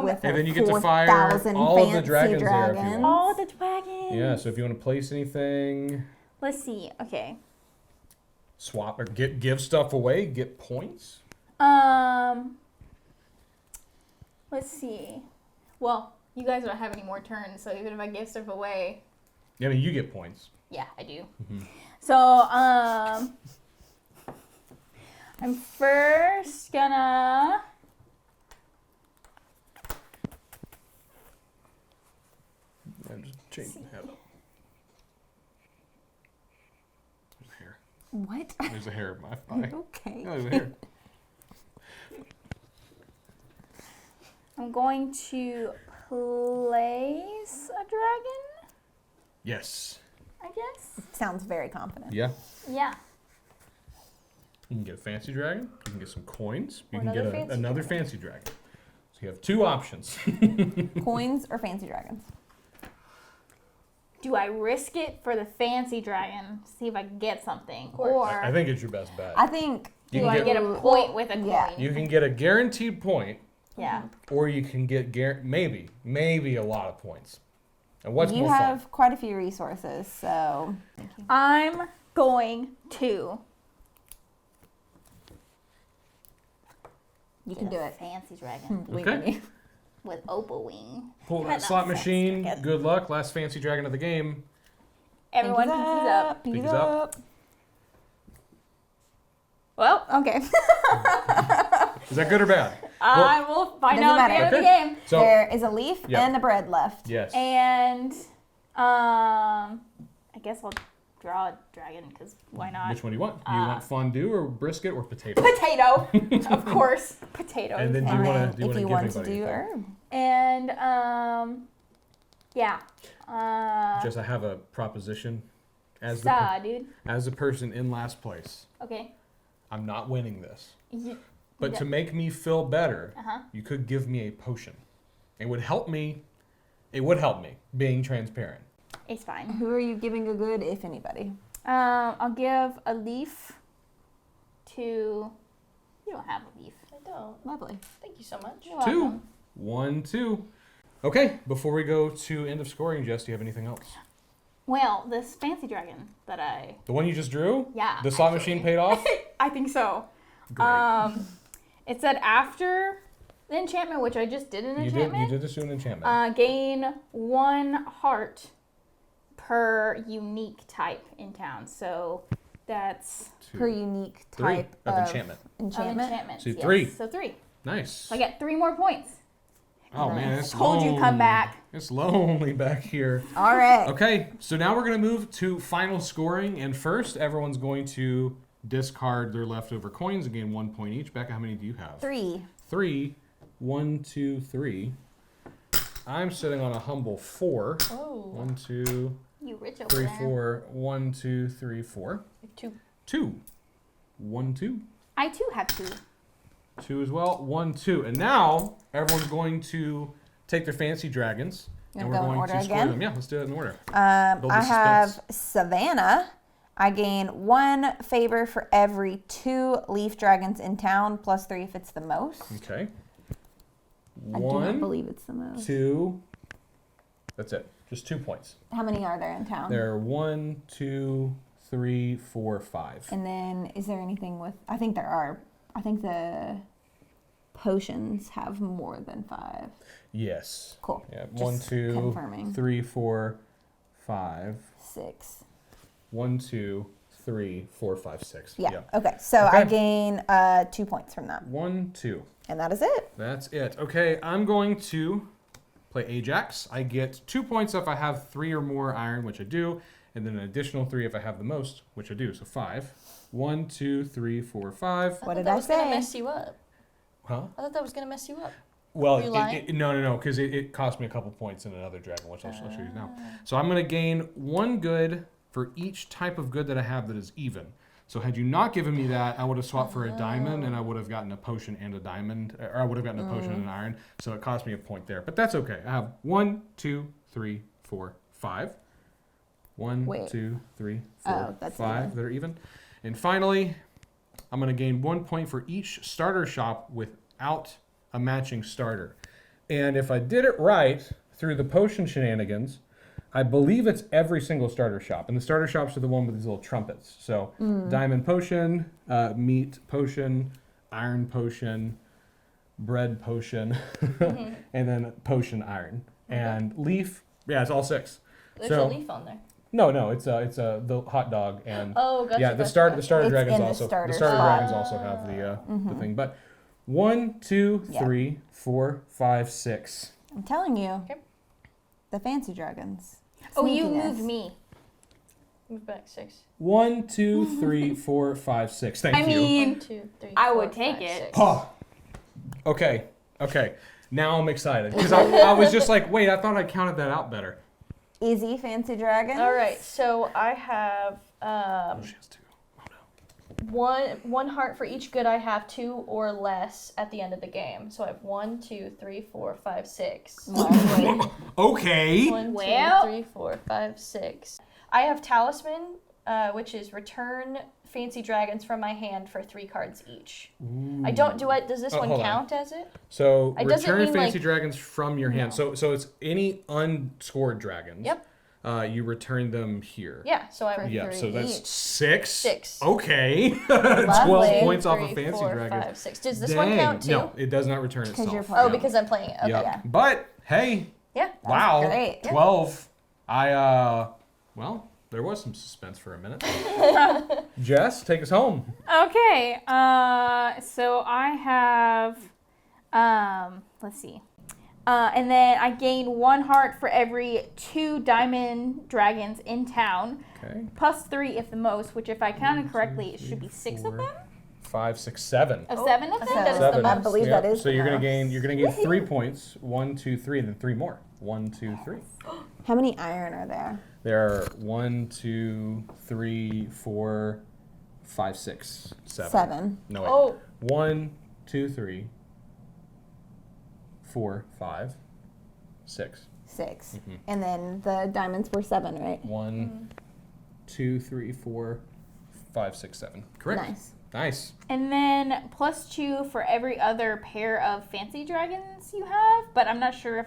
With And then you get to 4,000 fire all of the fancy dragons there if you want. All the dragons. Yeah, so if you want to place anything, Let's see. Okay. swap or give stuff away, get points. Let's see. Well, you guys don't have any more turns, so even if I give stuff away, Yeah, I mean, you get points. yeah, I do. Mm-hmm. So, I'm first gonna. I'm just changing the head. There's a hair. What? There's a hair in my eye. Okay. Yeah, there's a hair. I'm going to place a dragon, Yes. I guess. Sounds very confident. Yeah. Yeah. You can get a fancy dragon. You can get some coins. You Or can get another fancy another fancy dragon. So you have 2 options. Coins or fancy dragons? Do I risk it for the fancy dragon? See if I can get something, course. or I think it's your best bet. I think You do can I get a point with a coin? yeah. You can get a guaranteed point, Yeah. or you can get maybe a lot of points. And what's you more have fun? quite a few resources, so I'm going to. you can do it. Fancy dragon Believe Okay. in me. with opal wing. Pull Yeah, that no, slot sex machine. dragon. Good luck. Last fancy dragon of the game. Everyone pinkies up. Pinkies Pinkies up. up. Well, okay. Is that good or bad? I will find Doesn't out at the end of the matter. game. So There is a leaf Yeah. and a bread left. yes. And I guess I'll draw a dragon because why not? Which one do you want? Do you want fondue or brisket or potato? Potato, of course, potatoes. And then do you And want then to do you if want you to want give to anybody do anything? herb. And yeah. Just I have a proposition. As the Saw, dude. as a person in last place, Okay. I'm not winning this. You- But Yeah. to make me feel better, Uh-huh. you could give me a potion. It would help me. It would help me being transparent. It's fine. Who are you giving a good, if anybody? I'll give a leaf to. You don't have a leaf. I don't. Lovely. Thank you so much. You're 2. welcome. 1, 2. Okay. Before we go to end of scoring, Jess, do you have anything else? Well, this fancy dragon that I. The one you just drew? Yeah. The slot actually. machine paid off? I think so. Great. It said after the enchantment, which I just did an you enchantment. did just do an enchantment. Gain 1 heart per unique type in town. So that's 2. Per unique 3 type of of enchantment. enchantment. enchantments. So yes. 3. So 3. Nice. So I get 3 more points. Oh man, it's Told you, come lonely. back. It's lonely back here. All right. Okay, so now we're gonna move to final scoring, and first everyone's going to discard their leftover coins and gain 1 point each. Becca, how many do you have? 3. 3. 1, 2, 3. I'm sitting on a humble 4. Oh. 1, 2, You rich over 3, there. 4. 1, 2, 3, 4. 2. 2. 1, 2. I too have 2. 2 as well. 1, 2. And now everyone's going to take their fancy dragons, and we're Go in going order to score again? them. Yeah, let's do it in order. Build I the have suspense. Savannah. I gain 1 favor for every 2 leaf dragons in town, plus 3 if it's the most. Okay. I do not 1, believe it's the most. 2. That's it. Just 2 points. How many are there in town? There are 1, 2, 3, 4, 5. And then is there anything with, I think there are, I think the potions have more than 5. Yes. Cool. Yeah. Just 1, 2, confirming. 3, 4, 5. 6. 1, 2, 3, 4, 5, 6. Yeah. Okay. So I Okay. gain 2 points from that. 1, 2. And that is it. That's it. Okay, I'm going to play Ajax. I get 2 points if I have 3 or more iron, which I do, and then an additional 3 if I have the most, which I do. So 5. 1, 2, 3, 4, 5. What did that I was gonna say? mess you up. Huh? I thought that was gonna mess you up. Well, Are you lying? no, because it cost me a couple points in another dragon, which I'll show you now. So I'm going to gain 1 good for each type of good that I have that is even. So had you not given me that, I would have swapped for a diamond, and I would have gotten a potion and a diamond, or I would have gotten a potion and an iron. So it cost me a point there, but that's okay. I have 1, 2, 3, 4, 5. 1, Wait. 2, 3, 4, that's 5 even. that are even. And finally, I'm going to gain 1 point for each starter shop without a matching starter. And if I did it right through the potion shenanigans, I believe it's every single starter shop. And the starter shops are the one with these little trumpets. So diamond potion, meat potion, iron potion, bread potion, and then potion iron. And leaf, yeah, it's all 6. There's So- a leaf on there. No, it's the hot dog and Oh, gotcha. yeah, the gotcha, starter It's dragons in the also starter the starter shop. dragons also have the thing. But 1, 2, Yeah. 3, 4, 5, 6. I'm telling you. Okay. The fancy dragons. Oh, you Sneakiness. moved me. Move back 6. 1, 2, 3, 4, 5, 6. Thank I you. mean, 1, 2, 3, I 4, would take 5, it. 6. Oh. Okay. Now I'm excited because I was just like, wait, I thought I counted that out better. Easy fancy dragons. All right, so I have Oh, she has 2. Oh no. one heart for each good I have, 2 or less at the end of the game. So I have 1, 2, 3, 4, 5, 6. Okay. 1, 2, Well. 3, 4, 5, 6. I have talisman, which is return fancy dragons from my hand for 3 cards each. I don't do it. Does this Oh, one hold on. count as it? So It doesn't return mean, fancy like- dragons from your hand. No. So it's any unscored dragons. Yep. You return them here. Yeah. So I For would. Yeah, so 3 that's each. 6. 6. Okay. Lovely. 12 points off 3, of fancy 4, dragons. 5, 6. Does this one Dang. count too? No, it does not return Because itself. you're playing. Oh, because I'm playing it. Okay. Yep. yeah. But hey, Yeah. wow, great. Yeah. 12. Well, there was some suspense for a minute. Jess, take us home. Okay, so I have, let's see. And then I gain 1 heart for every 2 diamond dragons in town, Okay. plus 3 if the most, which if I counted correctly, it should be 6 of them? 5, 6, 7. Oh, 7 of them? seven. That is Seven. the I most. believe Yep. that is. So you're gonna the gain. most. You're gonna gain 3 points. 1, 2, 3, and then 3 more. 1, 2, 3. How many iron are there? There are 1, 2, 3, 4, 5, 6, 7. 7. No wait. Oh, 1, 2, 3, 4, 5, 6. 6. Mhm. And then the diamonds were 7, right? 1, 2, 3, 4, 5, 6, 7. Correct. Nice. Nice. And then plus 2 for every other pair of fancy dragons you have, but I'm not sure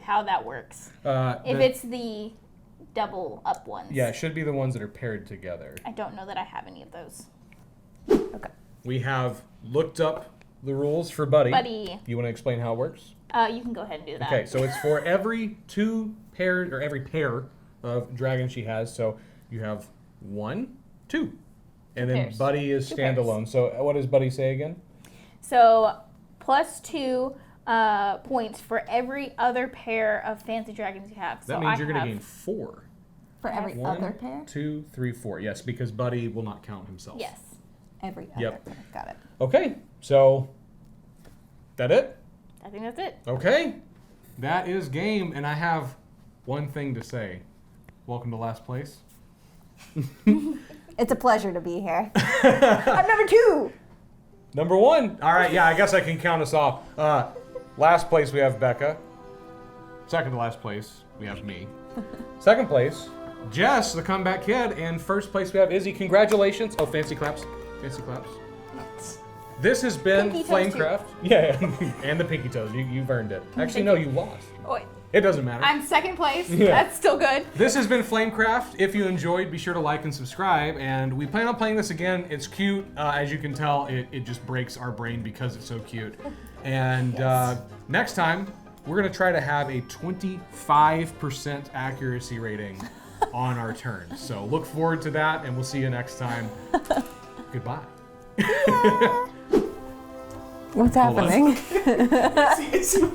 how that works. If it's the double up ones. Yeah, it should be the ones that are paired together. I don't know that I have any of those. We have looked up the rules for Buddy. Buddy, You want to explain how it works? you can go ahead and do that. Okay, so it's for every 2 pairs or every pair of dragons she has. So you have 1, 2. And then pairs. Buddy is 2 pairs. standalone. So what does Buddy say again? So plus 2 points for every other pair of fancy dragons you have. So That means I you're going to have- gain 4. For every 1, other pair? 2, 3, 4. Yes, because Buddy will not count himself. Yes. Every other Yep. pair. Got it. Okay, so that it? I think that's it. Okay, that is game, and I have one thing to say. Welcome to last place. It's a pleasure to be here. I'm number 2. Number 1. All right, yeah, I guess I can count us off. Last place we have Becca. Second to last place we have me. Second place, Jess, the comeback kid, and first place we have Izzy. Congratulations! Oh, fancy claps, fancy claps. This has been Pinky toes, too. Flamecraft. Yeah, and the pinky toes. You've earned it. Actually, no, you lost. Oh, wait. It doesn't matter. I'm second place. Yeah. That's still good. This has been Flamecraft. If you enjoyed, be sure to like and subscribe. And we plan on playing this again. It's cute. As you can tell, it just breaks our brain because it's so cute. And next time, we're going to try to have a 25% accuracy rating on our turns. So look forward to that, and we'll see you next time. Goodbye. What's Hold on. happening?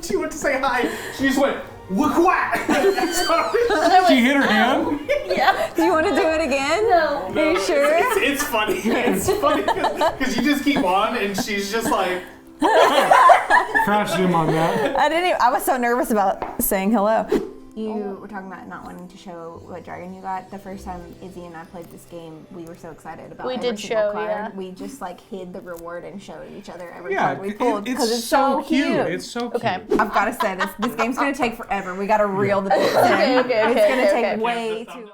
She went to say hi. She just went, look what? She hit her hand. yeah. Do you want to do it again? No. Are you sure? It's funny. It's funny because you just keep on and she's just like, Crashed him on that. I was so nervous about saying hello. You were talking about not wanting to show what dragon you got. The first time Izzy and I played this game, we were so excited about We every did single show, card. yeah. We just like hid the reward and showed each other every Yeah, card we pulled because it's so cute. cute. It's so cute. Okay. I've got to say this game's gonna take forever. We got to reel the bits in. Okay, It's gonna take okay. way too long.